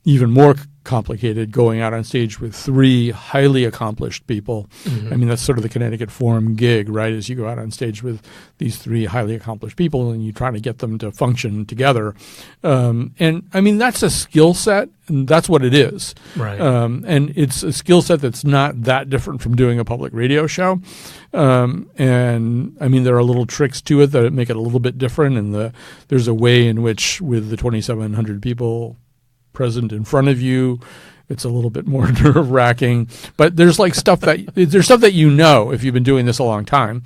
even more complicated, going out on stage with 3 highly accomplished people. Mm-hmm. I mean, that's sort of the Connecticut Forum gig, right? Is you go out on stage with these 3 highly accomplished people and you try to get them to function together. And I mean, that's a skill set, and that's what it is. Right. And it's a skill set that's not that different from doing a public radio show. And I mean, there are little tricks to it that make it a little bit different. And there's a way in which, with the 2,700 people present in front of you, it's a little bit more nerve-wracking. But there's like stuff that if you've been doing this a long time,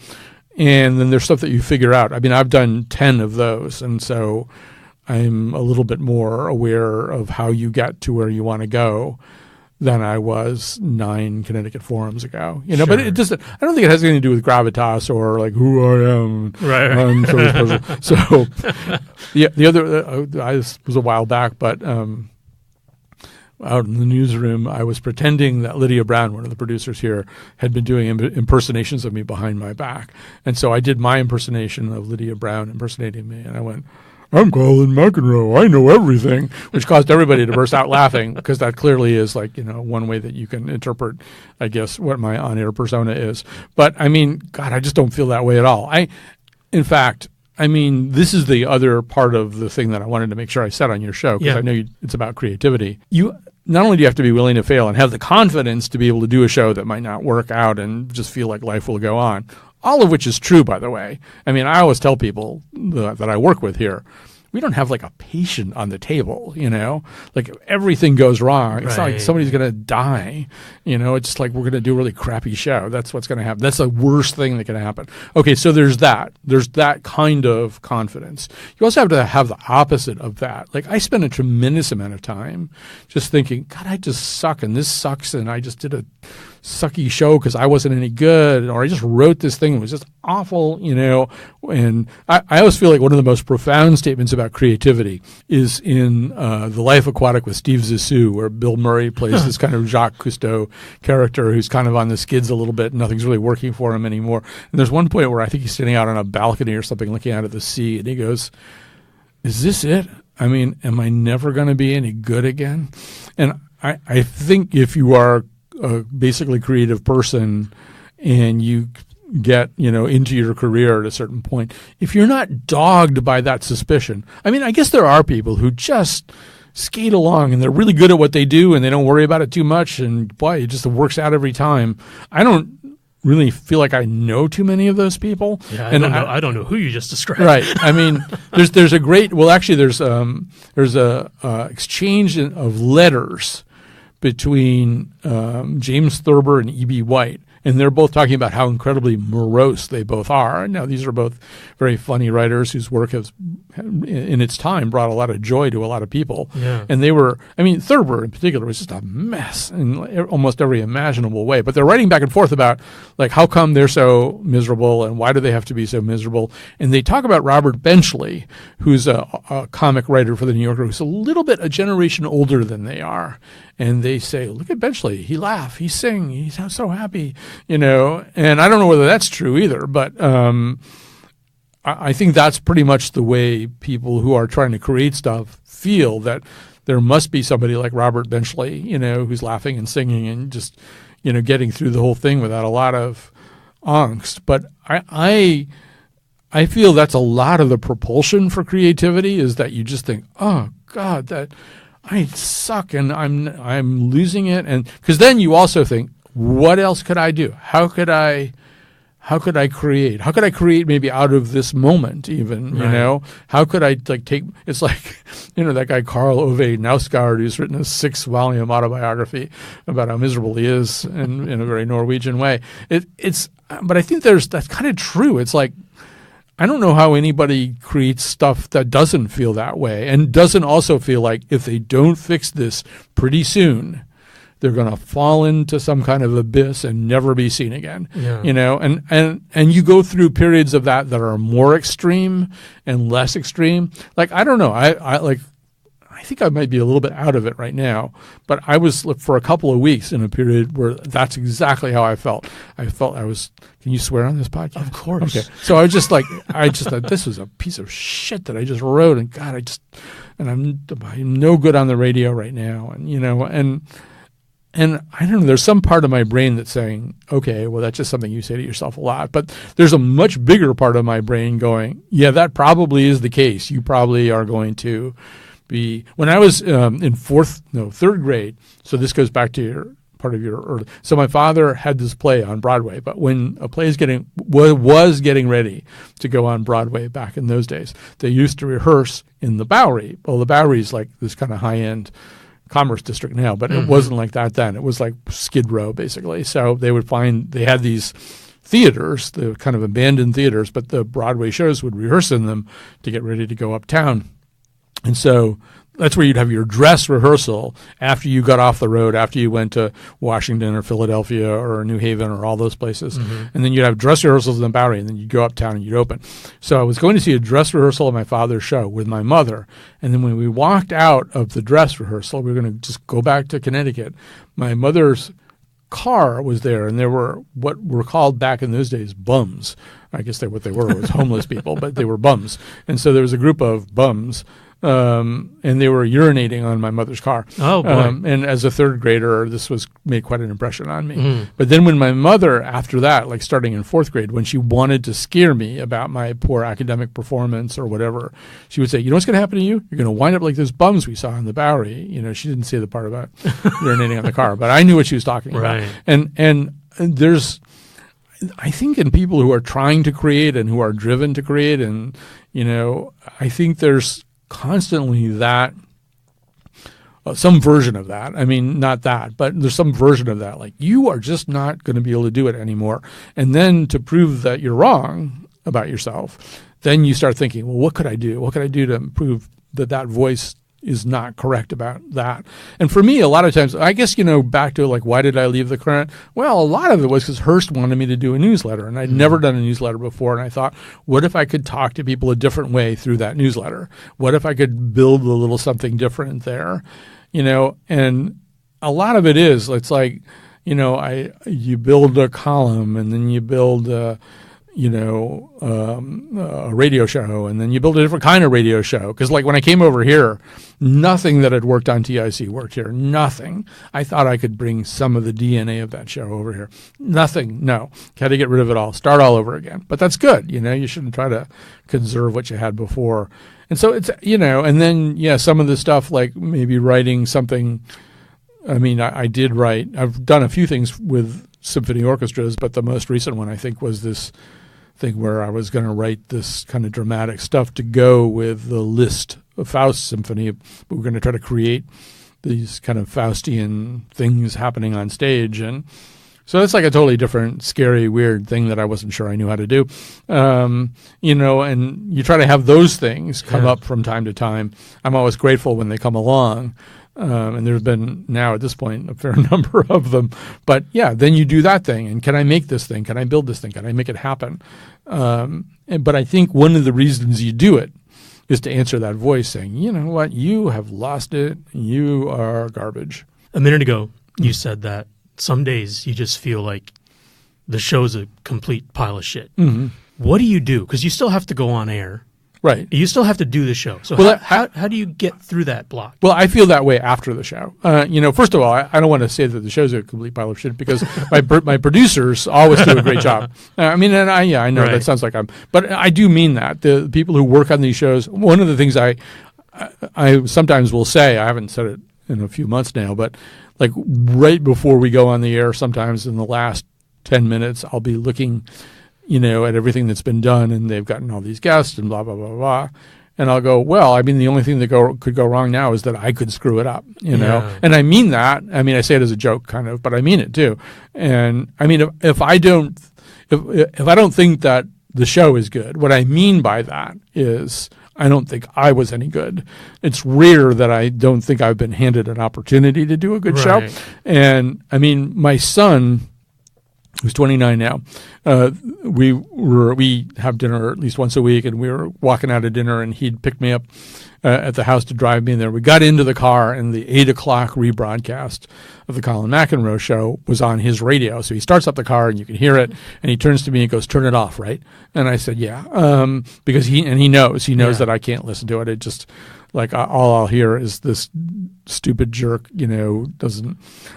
and then there's stuff that you figure out. I mean, I've done 10 of those, and so I'm a little bit more aware of how you get to where you want to go than I was 9 Connecticut Forums ago. Sure. But it doesn't. I don't think it has anything to do with gravitas or like who I am. Right. So the other I was a while back, but out in the newsroom, I was pretending that Lydia Brown, one of the producers here, had been doing impersonations of me behind my back. And so I did my impersonation of Lydia Brown impersonating me, and I went, "I'm Colin McEnroe. I know everything," which caused everybody to burst out laughing, because that clearly is like, one way that you can interpret, I guess, what my on-air persona is. But I mean, God, I just don't feel that way at all. In fact, I mean, this is the other part of the thing that I wanted to make sure I said on your show, because I know it's about creativity. Not only do you have to be willing to fail and have the confidence to be able to do a show that might not work out and just feel like life will go on, all of which is true, by the way. I mean, I always tell people that I work with here, we don't have like a patient on the table, like if everything goes wrong. It's not like somebody's going to die, it's just like we're going to do a really crappy show. That's what's going to happen. That's the worst thing that can happen. Okay, so there's that kind of confidence. You also have to have the opposite of that. Like, I spend a tremendous amount of time just thinking, God, I just suck, and this sucks, and I just did a sucky show because I wasn't any good, or I just wrote this thing, it was just awful, and I always feel like one of the most profound statements about creativity is in The Life Aquatic with Steve Zissou, where Bill Murray plays this kind of Jacques Cousteau character who's kind of on the skids a little bit, and nothing's really working for him anymore. And there's one point where I think he's sitting out on a balcony or something looking out at the sea, and he goes, "Is this it? I mean, am I never going to be any good again?" And I think if you are a basically creative person and you get, into your career at a certain point, if you're not dogged by that suspicion, I mean, I guess there are people who just skate along and they're really good at what they do and they don't worry about it too much, and boy, it just works out every time. I don't really feel like I know too many of those people. Yeah, I don't know who you just described. Right. I mean, there's a great, well, actually there's a exchange of letters between James Thurber and E.B. White. and they're both talking about how incredibly morose they both are. Now, these are both very funny writers whose work has, in its time, brought a lot of joy to a lot of people. Yeah. And they were, I mean, Thurber in particular was just a mess in almost every imaginable way. But they're writing back and forth about, like, how come they're so miserable and why do they have to be so miserable? And they talk about Robert Benchley, who's a comic writer for the New Yorker, who's a little bit a generation older than they are. And they say, look at Benchley. He laugh, he sing, he's so happy, you know. And I don't know whether that's true either, but I think that's pretty much the way people who are trying to create stuff feel, that there must be somebody like Robert Benchley, you know, who's laughing and singing and just, you know, getting through the whole thing without a lot of angst. But I feel that's a lot of the propulsion for creativity, is that you just think, oh God, that I suck and I'm losing it. And because then you also think, what else could I do? How could I create? How could I create maybe out of this moment even, you know? How could I take, it's like, you know, that guy Karl Ove Knausgaard, who's written a 6-volume autobiography about how miserable he is in a very Norwegian way. But I think that's kind of true. It's like, I don't know how anybody creates stuff that doesn't feel that way and doesn't also feel like if they don't fix this pretty soon, they're going to fall into some kind of abyss and never be seen again. Yeah. You know, and you go through periods of that are more extreme and less extreme. Like, I don't know. I think I might be a little bit out of it right now, but I was for a couple of weeks in a period where that's exactly how I felt. I was, can you swear on this podcast? Of course. Okay. So I was just like, I just thought this was a piece of shit that I just wrote, and God, I'm no good on the radio right now. And, you know, and I don't know, there's some part of my brain that's saying, okay, well, that's just something you say to yourself a lot. But there's a much bigger part of my brain going, yeah, that probably is the case. You probably are going to be, when I was in third grade, so this goes back to part of your early, so my father had this play on Broadway, but when a play was getting ready to go on Broadway back in those days, they used to rehearse in the Bowery. Well, the Bowery is like this kind of high-end commerce district now, but it wasn't like that then. It was like Skid Row, basically. So they had these theaters, the kind of abandoned theaters, but the Broadway shows would rehearse in them to get ready to go uptown. And so that's where you'd have your dress rehearsal after you got off the road, after you went to Washington or Philadelphia or New Haven or all those places. Mm-hmm. And then you'd have dress rehearsals in the Bowery, and then you'd go uptown and you'd open. So I was going to see a dress rehearsal of my father's show with my mother. And then when we walked out of the dress rehearsal, we were going to just go back to Connecticut. My mother's car was there, and there were what were called back in those days bums. I guess what they were was homeless people, but they were bums. And so there was a group of bums, and they were urinating on my mother's car. Oh, boy. And as a third grader, this made quite an impression on me. But then when my mother, after that, like starting in fourth grade, when she wanted to scare me about my poor academic performance or whatever, she would say, you know what's going to happen to you? You're going to wind up like those bums we saw in the Bowery. You know, she didn't say the part about urinating on the car, but I knew what she was talking about. And there's, I think in people who are trying to create and who are driven to create, and, you know, I think there's constantly that, some version of that. I mean, not that, but there's some version of that. Like, you are just not going to be able to do it anymore. And then to prove that you're wrong about yourself, then you start thinking, well, what could I do? What could I do to prove that voice is not correct about that? And for me, a lot of times, I guess, you know, back to like, why did I leave the Courant? Well, a lot of it was because Hearst wanted me to do a newsletter, and I'd never done a newsletter before. And I thought, what if I could talk to people a different way through that newsletter? What if I could build a little something different there? You know, and a lot of it is, it's like, you know, you build a column, and then you build a radio show, and then you build a different kind of radio show. Because like when I came over here, nothing that had worked on TIC worked here. Nothing. I thought I could bring some of the DNA of that show over here. Nothing. No. Had to get rid of it all. Start all over again. But that's good. You know, you shouldn't try to conserve what you had before. And so it's, you know, and then, yeah, some of the stuff like maybe writing something. I mean, I did write. I've done a few things with symphony orchestras, but the most recent one I think was this thing where I was going to write this kind of dramatic stuff to go with the Liszt Faust symphony. We were going to try to create these kind of Faustian things happening on stage, and So it's like a totally different, scary, weird thing that I wasn't sure I knew how to do. You know, and you try to have those things come up from time to time. I'm always grateful when they come along. And there's been now at this point a fair number of them. But yeah, then you do that thing. And can I make this thing? Can I build this thing? Can I make it happen? But I think one of the reasons you do it is to answer that voice saying, you know what, you have lost it. You are garbage. A minute ago, you said that some days you just feel like the show's a complete pile of shit. Mm-hmm. What do you do? Because you still have to go on air. Right. You still have to do the show. So well, how do you get through that block? Well, I feel that way after the show. You know, first of all, I don't want to say that the show's a complete pile of shit because my producers always do a great job. I mean, and I know that sounds like but I do mean that. The people who work on these shows, one of the things I sometimes will say, I haven't said it in a few months now, but like right before we go on the air, sometimes in the last 10 minutes, I'll be looking, you know, at everything that's been done, and they've gotten all these guests and blah, blah, blah, blah. And I'll go, well, I mean, the only thing that could go wrong now is that I could screw it up, you know? And I mean that. I mean, I say it as a joke kind of, but I mean it too. And I mean, if I don't think that the show is good, what I mean by that is I don't think I was any good. It's rare that I don't think I've been handed an opportunity to do a good show. And I mean, my son, who's 29 now, we have dinner at least once a week, and we were walking out of dinner, and he'd pick me up at the house to drive me in there. We got into the car, and the 8 o'clock rebroadcast of the Colin McEnroe show was on his radio. So he starts up the car, and you can hear it, and he turns to me and goes, "Turn it off, right?" And I said, "Yeah," because he knows that I can't listen to it. It just like all I'll hear is this stupid jerk, you know,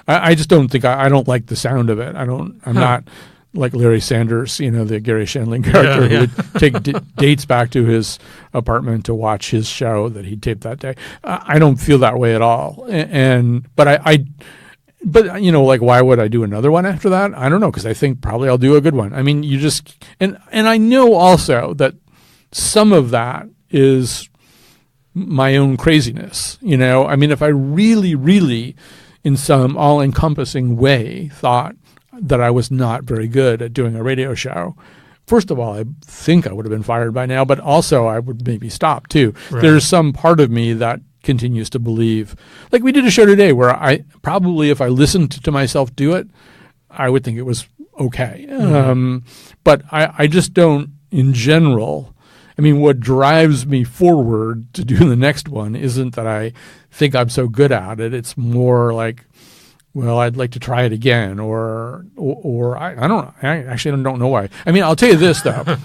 I just don't think I don't like the sound of it. I'm not like Larry Sanders, you know, the Gary Shandling character who would take dates back to his apartment to watch his show that he taped that day. I don't feel that way at all. But you know, like, why would I do another one after that? I don't know, because I think probably I'll do a good one. I mean, you just and I know also that some of that is my own craziness, you know. I mean, if I really, really, in some all-encompassing way, thought that I was not very good at doing a radio show, first of all, I think I would have been fired by now, but also I would maybe stop too. Right. There's some part of me that continues to believe, like we did a show today where I probably, if I listened to myself do it, I would think it was okay. Mm-hmm. But I just don't, in general. I mean, what drives me forward to do the next one isn't that I think I'm so good at it. It's more like, well, I'd like to try it again, or I don't know. I actually don't know why. I mean, I'll tell you this though.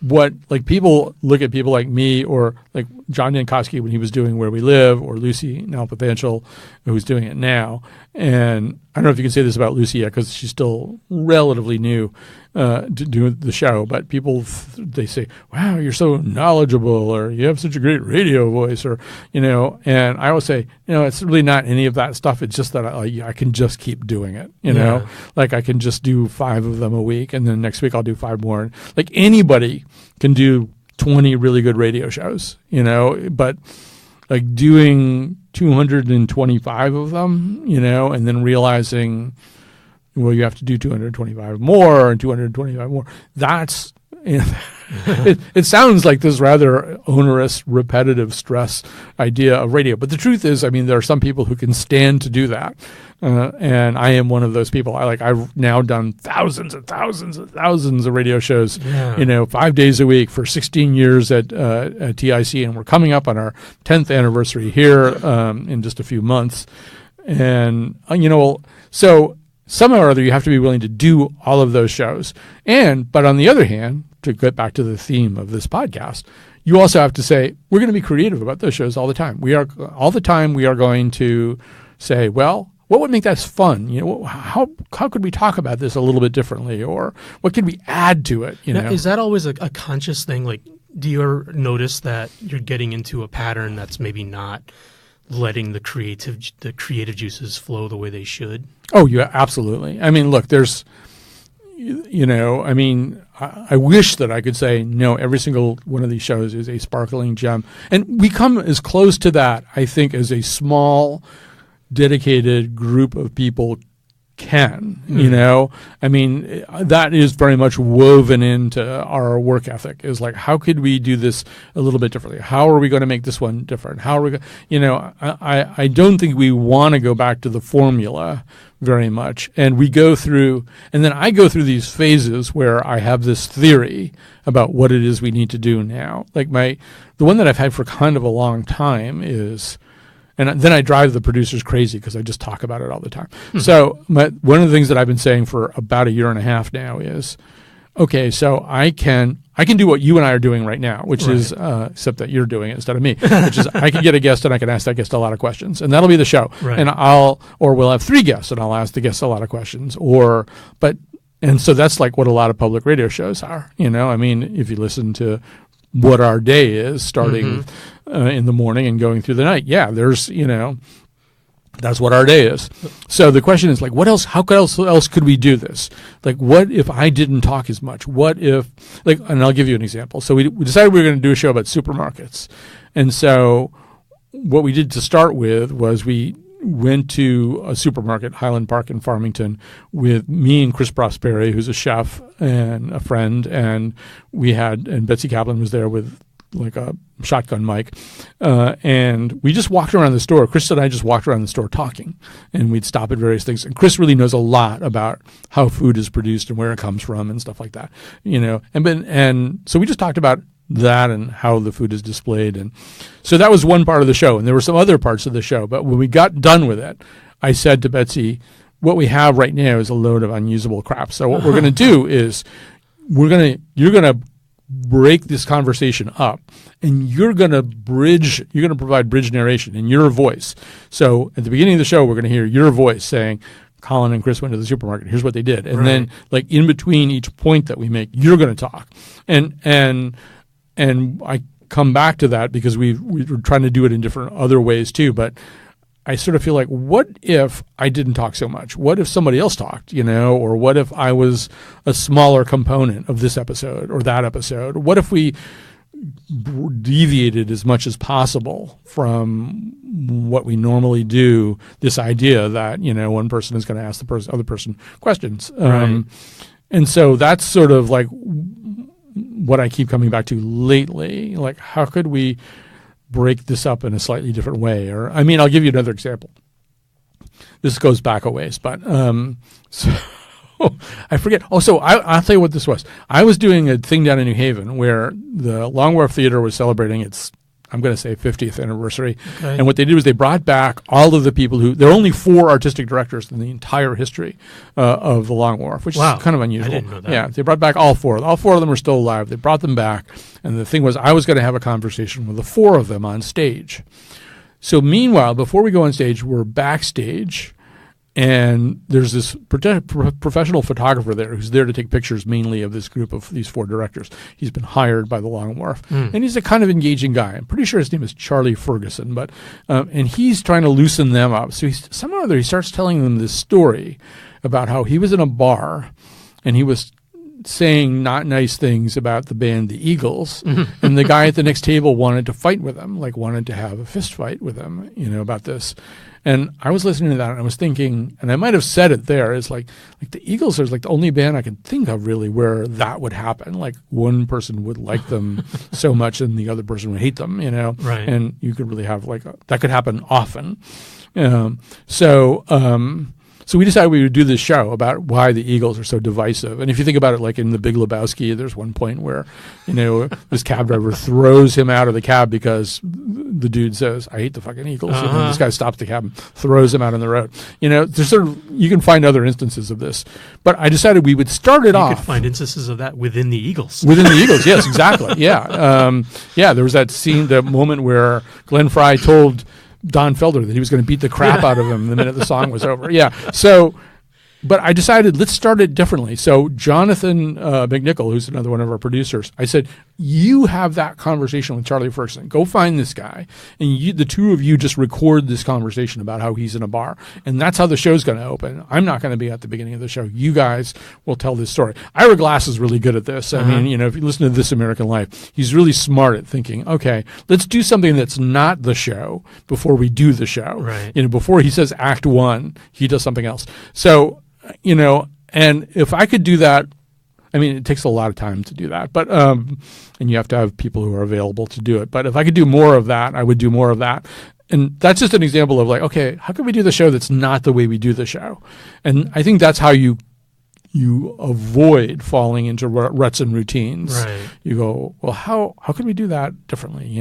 What, like, people look at people like me, or like John Jankowski when he was doing Where We Live, or Lucy Nalpathanchel, who's doing it now. And I don't know if you can say this about Lucy yet, because she's still relatively new to do the show. But people, they say, "Wow, you're so knowledgeable," or "You have such a great radio voice," or, you know. And I always say, you know, it's really not any of that stuff. It's just that I can just keep doing it. You know, like I can just do 5 of them a week, and then next week I'll do 5 more. Like anybody can do 20 really good radio shows, you know, but like doing 225 of them, you know, and then realizing, well, you have to do 225 more and 225 more. That's, you know, it sounds like this rather onerous, repetitive stress idea of radio. But the truth is, I mean, there are some people who can stand to do that. And I am one of those people. I've now done thousands and thousands and thousands of radio shows, you know, 5 days a week for 16 years at TIC. And we're coming up on our 10th anniversary here in just a few months. And, you know, so somehow or other, you have to be willing to do all of those shows. But on the other hand, to get back to the theme of this podcast, you also have to say, we're going to be creative about those shows all the time. We are going to say, well, what would make that fun? You know, how could we talk about this a little bit differently, or what could we add to it? You know, is that always a conscious thing? Like, do you ever notice that you're getting into a pattern that's maybe not letting the creative juices flow the way they should? Oh, yeah, absolutely. I mean, look, there's, you know, I mean, I wish that I could say, no, every single one of these shows is a sparkling gem. And we come as close to that, I think, as a small, dedicated group of people can, I mean, that is very much woven into our work ethic, is like, how could we do this a little bit differently? How are we going to make this one different? How are we I don't think we want to go back to the formula very much. And we go through, and then I go through these phases where I have this theory about what it is we need to do now. Like the one that I've had for kind of a long time is, and then I drive the producers crazy because I just talk about it all the time. So one of the things that I've been saying for about a year and a half now is, okay, so I can do what you and I are doing right now, which is, except that you're doing it instead of me, which is I can get a guest and I can ask that guest a lot of questions, and that'll be the show. Right. And we'll have 3 guests and I'll ask the guests a lot of questions, and so that's like what a lot of public radio shows are. I mean, if you listen to what our day is, starting in the morning and going through the night, there's, that's what our day is. So the question is, like, what else? How else could we do this? Like, what if I didn't talk as much? What if, and I'll give you an example. So we decided we were going to do a show about supermarkets. And so what we did to start with was we went to a supermarket, Highland Park in Farmington, with me and Chris Prosperi, who's a chef and a friend, and Betsy Kaplan was there with like a shotgun mic, and we just walked around the store. Chris and I just walked around the store talking, and we'd stop at various things. And Chris really knows a lot about how food is produced and where it comes from and stuff like that, And so we just talked about that and how the food is displayed, and so that was one part of the show. And there were some other parts of the show, but when we got done with it, I said to Betsy, "What we have right now is a load of unusable crap. So what we're going to do is you're going to break this conversation up, and you're going to provide bridge narration in your voice. So at the beginning of the show, we're going to hear your voice saying, Colin and Chris went to the supermarket. Here's what they did. And then, like, in between each point that we make, you're going to talk. And I come back to that because we're trying to do it in different other ways too. But I sort of feel like, what if I didn't talk so much? What if somebody else talked, or what if I was a smaller component of this episode or that episode? What if we deviated as much as possible from what we normally do, this idea that, one person is going to ask the other person questions. And so that's sort of like what I keep coming back to lately. Like, how could we break this up in a slightly different way? Or, I mean, I'll give you another example. This goes back a ways, but so I forget. Oh, so I'll tell you what this was. I was doing a thing down in New Haven where the Long Wharf Theater was celebrating its, I'm going to say, 50th anniversary. Okay. And what they did was they brought back all of the people there are only 4 artistic directors in the entire history of the Long Wharf, which is kind of unusual. I didn't know that. Yeah, they brought back all 4. All 4 of them are still alive. They brought them back. And the thing was, I was going to have a conversation with the 4 of them on stage. So meanwhile, before we go on stage, we're backstage. And there's this professional photographer there who's there to take pictures mainly of this group of these 4 directors. He's been hired by the Long Wharf. And he's a kind of engaging guy. I'm pretty sure his name is Charlie Ferguson. But and he's trying to loosen them up. So somehow or other he starts telling them this story about how he was in a bar and he was saying not nice things about the band the Eagles. And the guy at the next table wanted to fight with him, like wanted to have a fist fight with him, about this. And I was listening to that and I was thinking, and I might have said it there, it's like the Eagles are like the only band I can think of really where that would happen. Like one person would like them so much and the other person would hate them, Right. And you could really have that could happen often. So we decided we would do this show about why the Eagles are so divisive. And if you think about it, like in The Big Lebowski, there's one point where, this cab driver throws him out of the cab because the dude says, I hate the fucking Eagles. This guy stops the cab and throws him out on the road. There's sort of, you can find other instances of this. But I decided we would start it off. You could find instances of that within the Eagles. Within the Eagles, yes, exactly. Yeah. There was that scene, the moment where Glenn Frey told Don Felder that he was going to beat the crap out of him the minute the song was over. Yeah. So, but I decided let's start it differently. So Jonathan McNichol, who's another one of our producers, I said, you have that conversation with Charlie Ferguson. Go find this guy, and the 2 of you just record this conversation about how he's in a bar. And that's how the show's going to open. I'm not going to be at the beginning of the show. You guys will tell this story. Ira Glass is really good at this. I mean, if you listen to This American Life, he's really smart at thinking, okay, let's do something that's not the show before we do the show. Right. Before he says act 1, he does something else. So and if I could do that, I mean, it takes a lot of time to do that, but and you have to have people who are available to do it. But if I could do more of that, I would do more of that. And that's just an example of like, okay, how can we do the show that's not the way we do the show? And I think that's how you avoid falling into ruts and routines. Right. You go, well, how could we do that differently?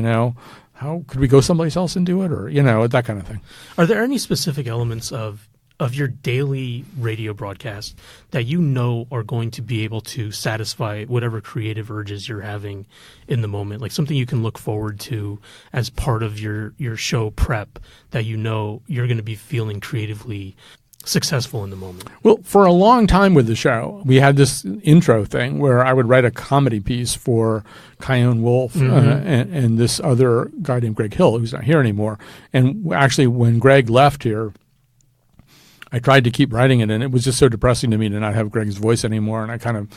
How could we go someplace else and do it, or that kind of thing. Are there any specific elements of your daily radio broadcast that are going to be able to satisfy whatever creative urges you're having in the moment? Like something you can look forward to as part of your show prep that you're going to be feeling creatively successful in the moment? Well, for a long time with the show, we had this intro thing where I would write a comedy piece for Chion Wolf and this other guy named Greg Hill, who's not here anymore. And actually, when Greg left here, I tried to keep writing it, and it was just so depressing to me to not have Greg's voice anymore, and I kind of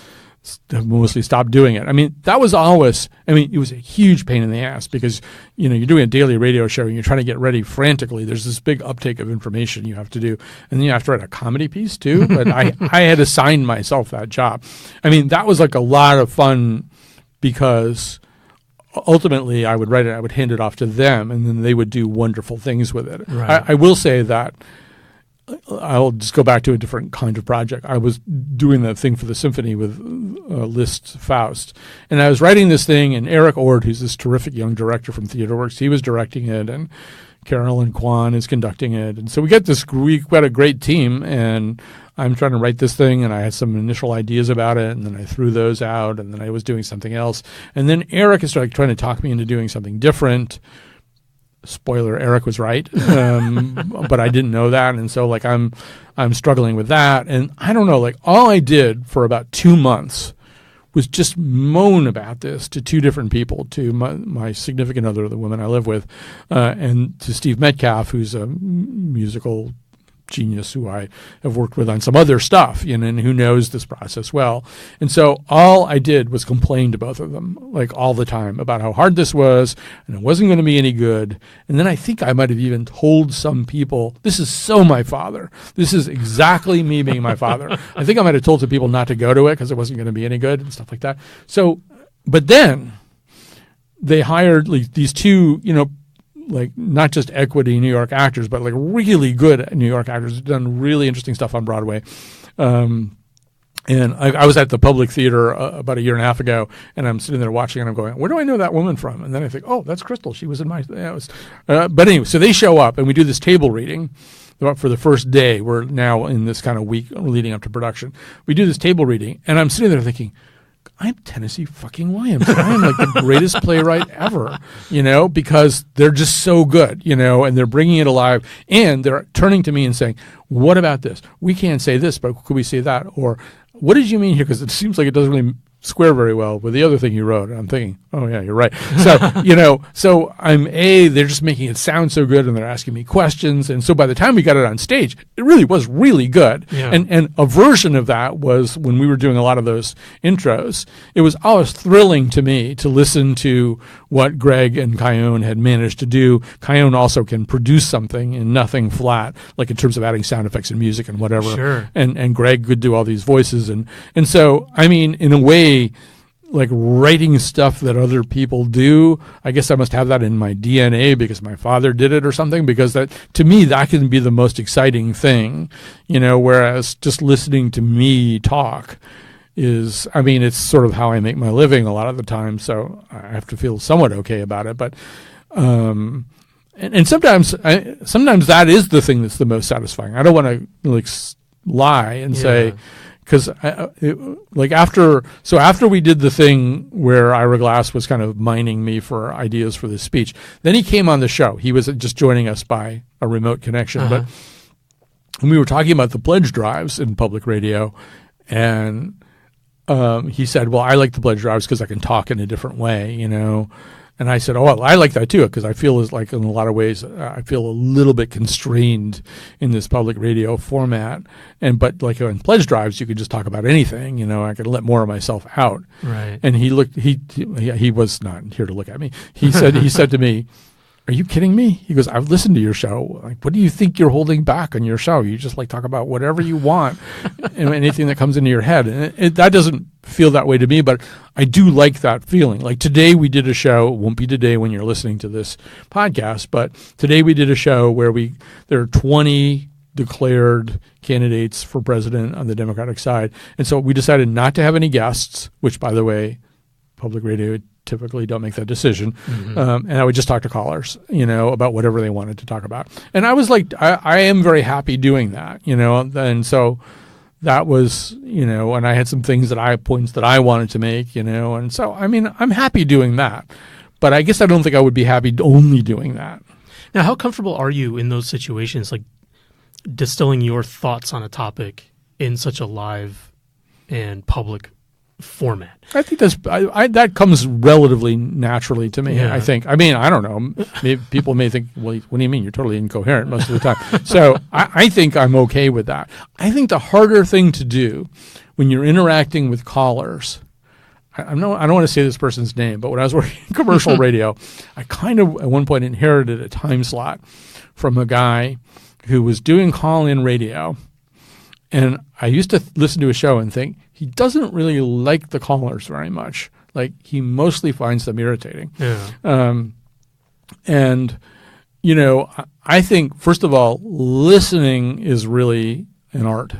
have mostly stopped doing it. I mean, that was always – I mean, it was a huge pain in the ass because, you're doing a daily radio show and you're trying to get ready frantically. There's this big uptake of information you have to do, and then you have to write a comedy piece too. But I had assigned myself that job. I mean, that was like a lot of fun because ultimately I would write it, I would hand it off to them, and then they would do wonderful things with it. Right. I will say that – I'll just go back to a different kind of project. I was doing the thing for the symphony with Liszt's Faust. And I was writing this thing, and Eric Ord, who's this terrific young director from Theater Works, he was directing it, and Carolyn Kwan is conducting it. And so we got a great team, and I'm trying to write this thing, and I had some initial ideas about it, and then I threw those out, and then I was doing something else. And then Eric is trying to talk me into doing something different. Spoiler, Eric was right, but I didn't know that, and so like I'm struggling with that, and I don't know, like all I did for about 2 months was just moan about this to two different people, to my significant other, the woman I live with, and to Steve Metcalf, who's a musical genius who I have worked with on some other stuff, and who knows this process well. And so all I did was complain to both of them, like all the time, about how hard this was, and it wasn't going to be any good. And then I think I might have even told some people, this is so my father. This is exactly me being my father. I think I might have told some people not to go to it because it wasn't going to be any good and stuff like that. So, but then they hired like these two, like not just equity New York actors, but like really good New York actors who've done really interesting stuff on Broadway. And I was at the Public Theater about 1.5 years ago, and I'm sitting there watching, and I'm going, where do I know that woman from? And then I think, oh, that's Crystal. She was in my but anyway, so they show up, and we do this table reading for the first day. We're now in this kind of week leading up to production. We do this table reading, and I'm sitting there thinking, I'm Tennessee fucking Williams. I am like the greatest playwright ever, because they're just so good, and they're bringing it alive, and they're turning to me and saying, what about this? We can't say this, but could we say that? Or what did you mean here? Because it seems like it doesn't really square very well with the other thing you wrote. And I'm thinking, oh yeah, you're right. So, so they're just making it sound so good, and they're asking me questions. And so by the time we got it on stage, it really was really good. Yeah. And a version of that was when we were doing a lot of those intros, it was always thrilling to me to listen to what Greg and Chion had managed to do. Chion also can produce something in nothing flat, like in terms of adding sound effects and music and whatever. Sure. And Greg could do all these voices. And so, I mean, in a way, like writing stuff that other people do, I guess I must have that in my DNA because my father did it or something, because that, to me, that can be the most exciting thing, whereas just listening to me talk is, I mean, it's sort of how I make my living a lot of the time, so I have to feel somewhat okay about it. But and sometimes that is the thing that's the most satisfying. I don't want to like lie and say, because after we did the thing where Ira Glass was kind of mining me for ideas for this speech, then he came on the show. He was just joining us by a remote connection, but we were talking about the pledge drives in public radio, and he said, well, I like the pledge drives because I can talk in a different way, And I said, oh, well, I like that too, because I feel like in a lot of ways I feel a little bit constrained in this public radio format. But like in pledge drives, you could just talk about anything. I could let more of myself out. Right. And he was not here to look at me. He said to me, are you kidding me? He goes, I've listened to your show. Like, what do you think you're holding back on your show? You just like talk about whatever you want and anything that comes into your head. And that doesn't feel that way to me, but I do like that feeling. Like today we did a show, it won't be today when you're listening to this podcast, but today we did a show where there are 20 declared candidates for president on the Democratic side. And so we decided not to have any guests, which by the way, public radio typically don't make that decision. Mm-hmm. And I would just talk to callers, about whatever they wanted to talk about. And I was like, I am very happy doing that, and so that was, and I had some points that I wanted to make, and so, I mean, I'm happy doing that, but I guess I don't think I would be happy only doing that. Now, how comfortable are you in those situations, like distilling your thoughts on a topic in such a live and public format? I think that comes relatively naturally to me. Yeah. I think. I mean, I don't know. People may think, well, what do you mean? You're totally incoherent most of the time. So I think I'm okay with that. I think the harder thing to do when you're interacting with callers, I don't want to say this person's name, but when I was working in commercial radio, I kind of at one point inherited a time slot from a guy who was doing call-in radio. And I used to listen to a show and think, he doesn't really like the callers very much. Like, he mostly finds them irritating. Yeah. And, I think, first of all, listening is really an art,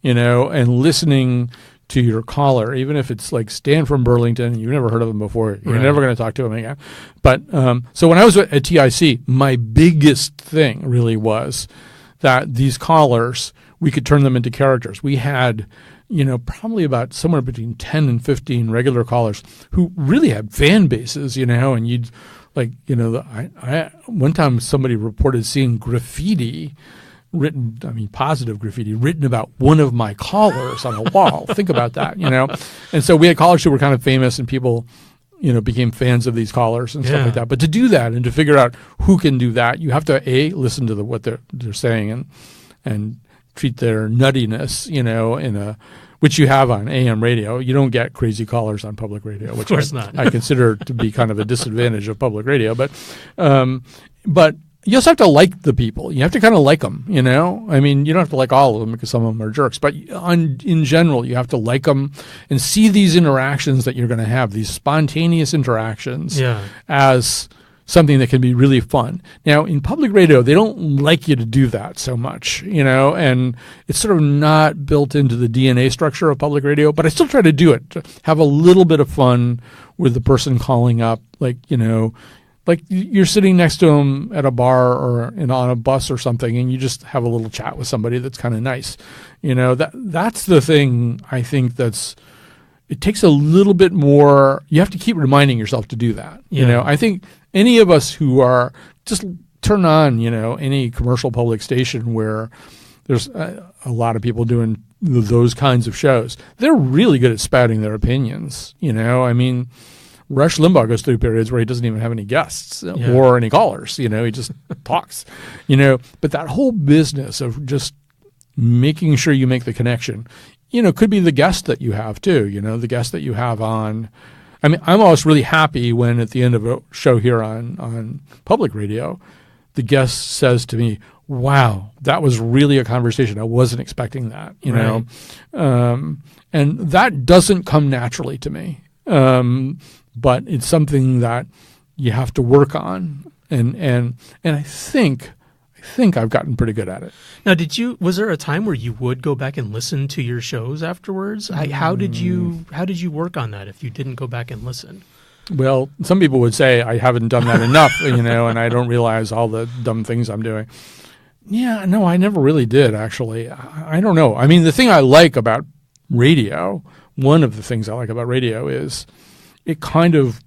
and listening to your caller, even if it's like Stan from Burlington, you've never heard of him before, you're never going to talk to him again. But so when I was at TIC, my biggest thing really was that these callers, we could turn them into characters. We had, probably about somewhere between 10 and 15 regular callers who really had fan bases, and you'd like, I one time somebody reported seeing graffiti written, positive graffiti written about one of my callers on a wall. Think about that, And so we had callers who were kind of famous and people, became fans of these callers and stuff like that. But to do that and to figure out who can do that, you have to listen to what they're saying and treat their nuttiness, which you have on AM radio. You don't get crazy callers on public radio, which I consider to be kind of a disadvantage of public radio. But you also have to like the people. You have to kind of like them, you don't have to like all of them because some of them are jerks. But in general, you have to like them and see these interactions that you're going to have, these spontaneous interactions as something that can be really fun. Now, in public radio, they don't like you to do that so much, and it's sort of not built into the DNA structure of public radio, but I still try to do it, to have a little bit of fun with the person calling up, like you're sitting next to them at a bar or on a bus or something, and you just have a little chat with somebody that's kind of nice. That's the thing I think it takes a little bit more. You have to keep reminding yourself to do that. I think any of us who are just turn on, any commercial public station where there's a lot of people doing those kinds of shows, they're really good at spouting their opinions. Rush Limbaugh goes through periods where he doesn't even have any guests or any callers. He just talks. But that whole business of just making sure you make the connection, could be the guest that you have too. The guest that you have on. I'm always really happy when at the end of a show here on public radio, the guest says to me, "Wow, that was really a conversation. I wasn't expecting that." And that doesn't come naturally to me. But it's something that you have to work on, and I think I've gotten pretty good at it. Now, was there a time where you would go back and listen to your shows afterwards? How did you work on that if you didn't go back and listen? Well, some people would say I haven't done that enough, and I don't realize all the dumb things I'm doing. Yeah, no, I never really did, actually. I don't know. The thing I like about radio, one of the things I like about radio is it kind of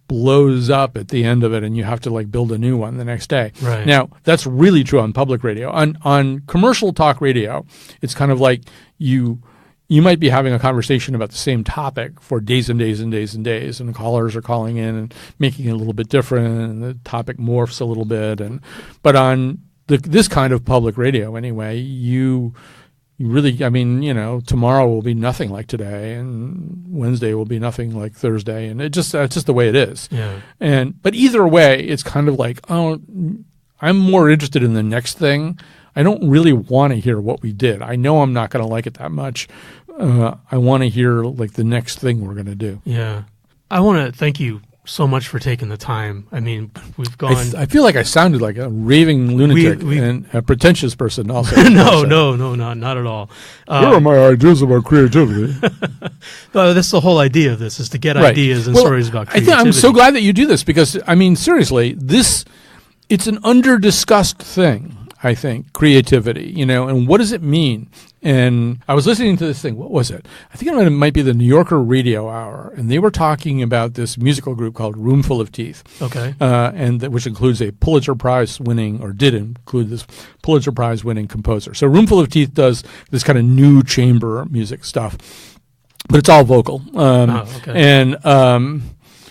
blows up at the end of it and you have to build a new one the next day. Right. Now, that's really true on public radio. On commercial talk radio, it's kind of like you might be having a conversation about the same topic for days and days and days and days, and the callers are calling in and making it a little bit different, and the topic morphs a little bit. But on this kind of public radio anyway, you really, I mean, tomorrow will be nothing like today, and Wednesday will be nothing like Thursday, and it's just the way it is. Yeah. But either way, it's kind of like, oh, I'm more interested in the next thing. I don't really want to hear what we did. I know I'm not going to like it that much. I want to hear like the next thing we're going to do. Yeah. I want to thank you so much for taking the time. I mean, we've gone. I feel like I sounded like a raving lunatic and a pretentious person also. No, not at all. Here are my ideas about creativity. That's the whole idea of this, is to get ideas and stories about creativity. I'm so glad that you do this because, I mean, seriously, it's an under-discussed thing, I think, creativity, and what does it mean? And I was listening to this thing. What was it? I think it might be the New Yorker Radio Hour, and they were talking about this musical group called Roomful of Teeth. Okay. Which includes a Pulitzer Prize winning, or did include this Pulitzer Prize winning composer. So Roomful of Teeth does this kind of new chamber music stuff, but it's all vocal.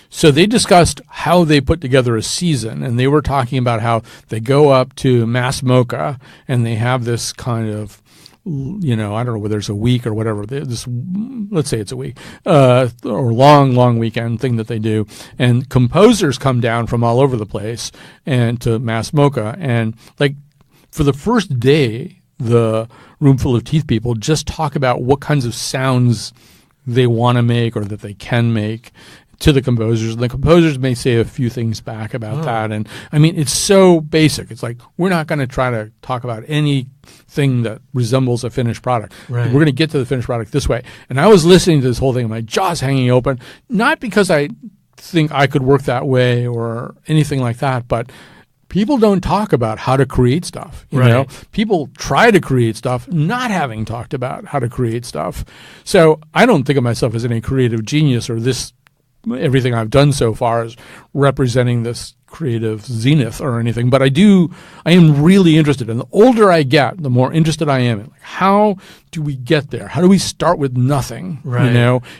So they discussed how they put together a season, and they were talking about how they go up to Mass Mocha and they have this kind of, I don't know whether it's a week or whatever. Let's say it's a week, or long weekend thing that they do. And composers come down from all over the place and to Mass Mocha. And like for the first day, the Roomful of Teeth people just talk about what kinds of sounds they want to make or that they can make to the composers, and the composers may say a few things back about that. And I mean, it's so basic. It's like, we're not going to try to talk about anything that resembles a finished product. Right. We're going to get to the finished product this way. And I was listening to this whole thing and my jaw's hanging open, not because I think I could work that way or anything like that, but people don't talk about how to create stuff. You know, people try to create stuff not having talked about how to create stuff. So I don't think of myself as any creative genius, or everything I've done so far is representing this creative zenith or anything, but I am really interested. And the older I get, the more interested I am in, like, how do we get there? How do we start with nothing,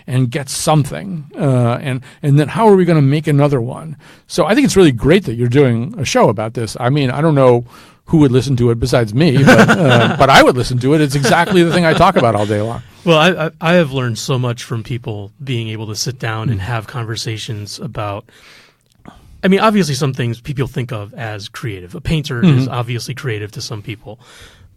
and get something? And then how are we going to make another one? So I think it's really great that you're doing a show about this. I mean, I don't know who would listen to it besides me, but I would listen to it. It's exactly the thing I talk about all day long. Well, I have learned so much from people being able to sit down and have conversations about, I mean, obviously some things people think of as creative. A painter is obviously creative to some people,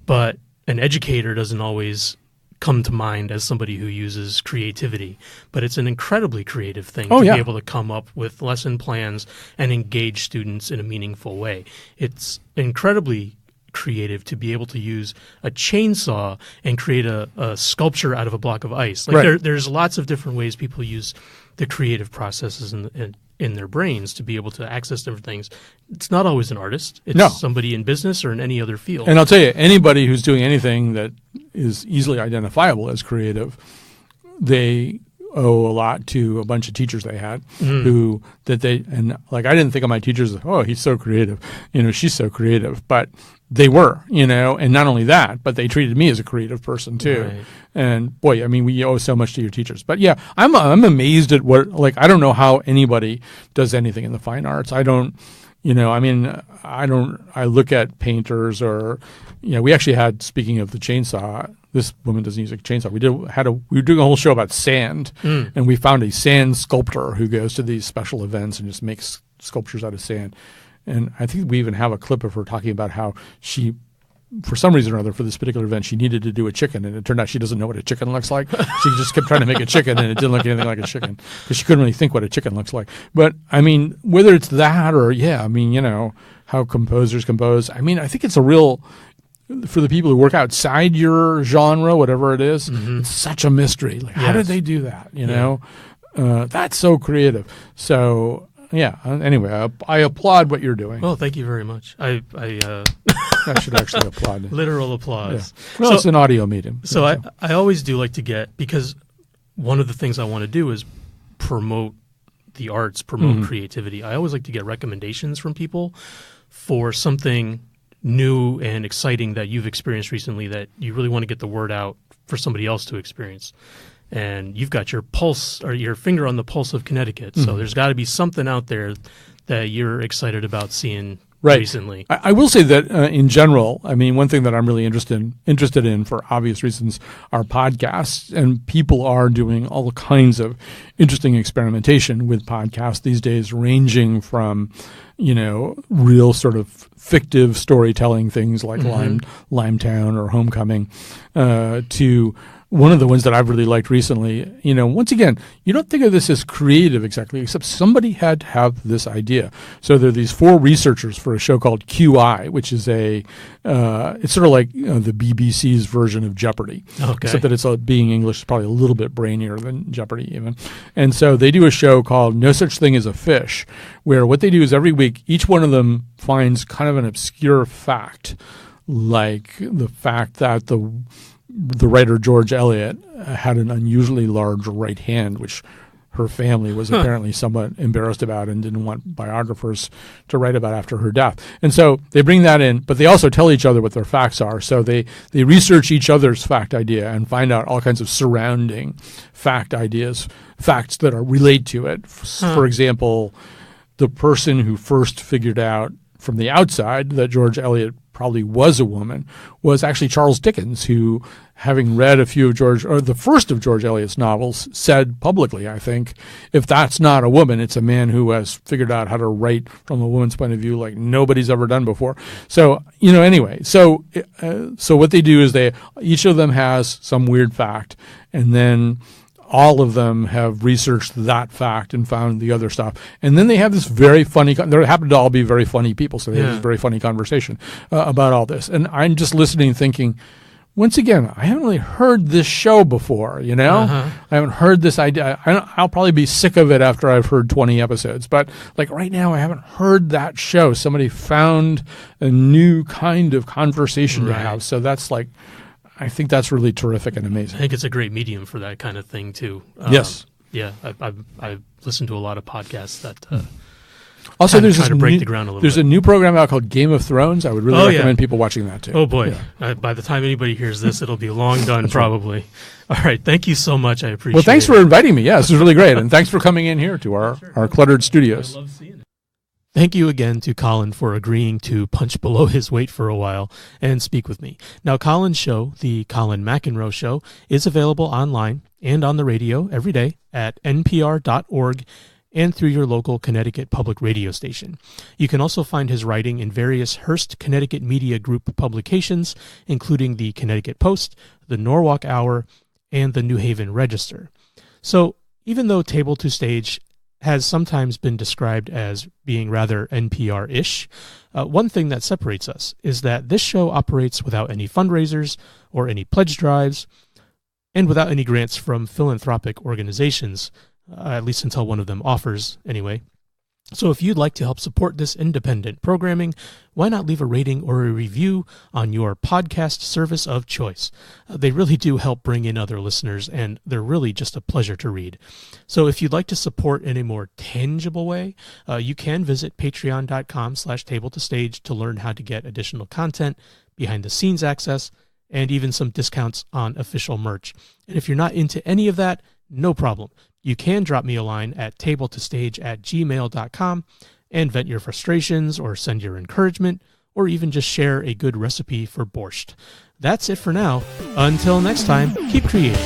but an educator doesn't always come to mind as somebody who uses creativity. But it's an incredibly creative thing to be able to come up with lesson plans and engage students in a meaningful way. It's incredibly creative to be able to use a chainsaw and create a sculpture out of a block of ice. Like there's lots of different ways people use the creative processes in their brains to be able to access different things. It's not always an artist. It's somebody in business or in any other field. And I'll tell you, anybody who's doing anything that is easily identifiable as creative, they owe a lot to a bunch of teachers they had and I didn't think of my teachers as, oh, he's so creative, she's so creative, but they were, and not only that, but they treated me as a creative person too. Right. And boy, I mean, we owe so much to your teachers. But yeah, I'm amazed at I don't know how anybody does anything in the fine arts. I look at painters or, we actually had, speaking of the chainsaw, this woman doesn't use a chainsaw. We were doing a whole show about sand, and we found a sand sculptor who goes to these special events and just makes sculptures out of sand. And I think we even have a clip of her talking about how she, for some reason or other, for this particular event, she needed to do a chicken, and it turned out she doesn't know what a chicken looks like. She just kept trying to make a chicken, and it didn't look anything like a chicken because she couldn't really think what a chicken looks like. But I mean, whether it's that or how composers compose. I mean, I think it's a real, for the people who work outside your genre, whatever it is, it's such a mystery. Like, how did they do that? That's so creative. So. Yeah. Anyway, I applaud what you're doing. Well, thank you very much. I should actually applaud. Literal applause. Yeah. Well, it's an audio medium. So I always do like to because one of the things I want to do is promote the arts, promote creativity. I always like to get recommendations from people for something new and exciting that you've experienced recently that you really want to get the word out for somebody else to experience. And you've got your pulse or your finger on the pulse of Connecticut. So there's got to be something out there that you're excited about seeing recently. I will say that in general, I mean, one thing that I'm really interested in for obvious reasons are podcasts, and people are doing all kinds of interesting experimentation with podcasts these days, ranging from, real sort of fictive storytelling things like Limetown or Homecoming to one of the ones that I've really liked recently. Once again, you don't think of this as creative exactly, except somebody had to have this idea. So there are these 4 researchers for a show called QI, which is it's sort of like the BBC's version of Jeopardy, except that it's being English is probably a little bit brainier than Jeopardy even. And so they do a show called No Such Thing as a Fish, where what they do is every week, each one of them finds kind of an obscure fact, like the fact that the writer George Eliot had an unusually large right hand, which her family was apparently somewhat embarrassed about and didn't want biographers to write about after her death. And so they bring that in, but they also tell each other what their facts are. So they research each other's fact idea and find out all kinds of surrounding fact ideas, facts that are relate to it. For example, the person who first figured out from the outside that George Eliot probably was a woman was actually Charles Dickens, who, having read the first of George Eliot's novels, said publicly, I think, if that's not a woman, it's a man who has figured out how to write from a woman's point of view like nobody's ever done before. So, anyway, so what they do is each of them has some weird fact, and then all of them have researched that fact and found the other stuff. And then they have this very funny, they happen to all be very funny people, so they have this very funny conversation about all this. And I'm just listening thinking, once again, I haven't really heard this show before, I haven't heard this idea. I'll probably be sick of it after I've heard 20 episodes. But like right now, I haven't heard that show. Somebody found a new kind of conversation to have. So that's like, I think that's really terrific and amazing. I think it's a great medium for that kind of thing too. Yes. Yeah, I've listened to a lot of podcasts that also there's trying to break the ground a little bit. There's a new program out called Game of Thrones. I would really recommend people watching that too. Oh boy, by the time anybody hears this, it'll be long done probably. All right, thank you so much. I appreciate it. Well, thanks for inviting me. Yeah, this is really great. And thanks for coming in here to our cluttered studios. I love seeing it. Thank you again to Colin for agreeing to punch below his weight for a while and speak with me. Now, Colin's show, The Colin McEnroe Show, is available online and on the radio every day at npr.org and through your local Connecticut Public Radio station. You can also find his writing in various Hearst Connecticut Media Group publications, including the Connecticut Post, the Norwalk Hour, and the New Haven Register. So, even though Table to Stage has sometimes been described as being rather NPR-ish, one thing that separates us is that this show operates without any fundraisers or any pledge drives, and without any grants from philanthropic organizations, at least until one of them offers, anyway. So if you'd like to help support this independent programming, why not leave a rating or a review on your podcast service of choice? They really do help bring in other listeners, and they're really just a pleasure to read. So if you'd like to support in a more tangible way, you can visit patreon.com/tabletostage to learn how to get additional content, behind-the-scenes access, and even some discounts on official merch. And if you're not into any of that, no problem. You can drop me a line at tabletostage@gmail.com and vent your frustrations or send your encouragement or even just share a good recipe for borscht. That's it for now. Until next time, keep creating.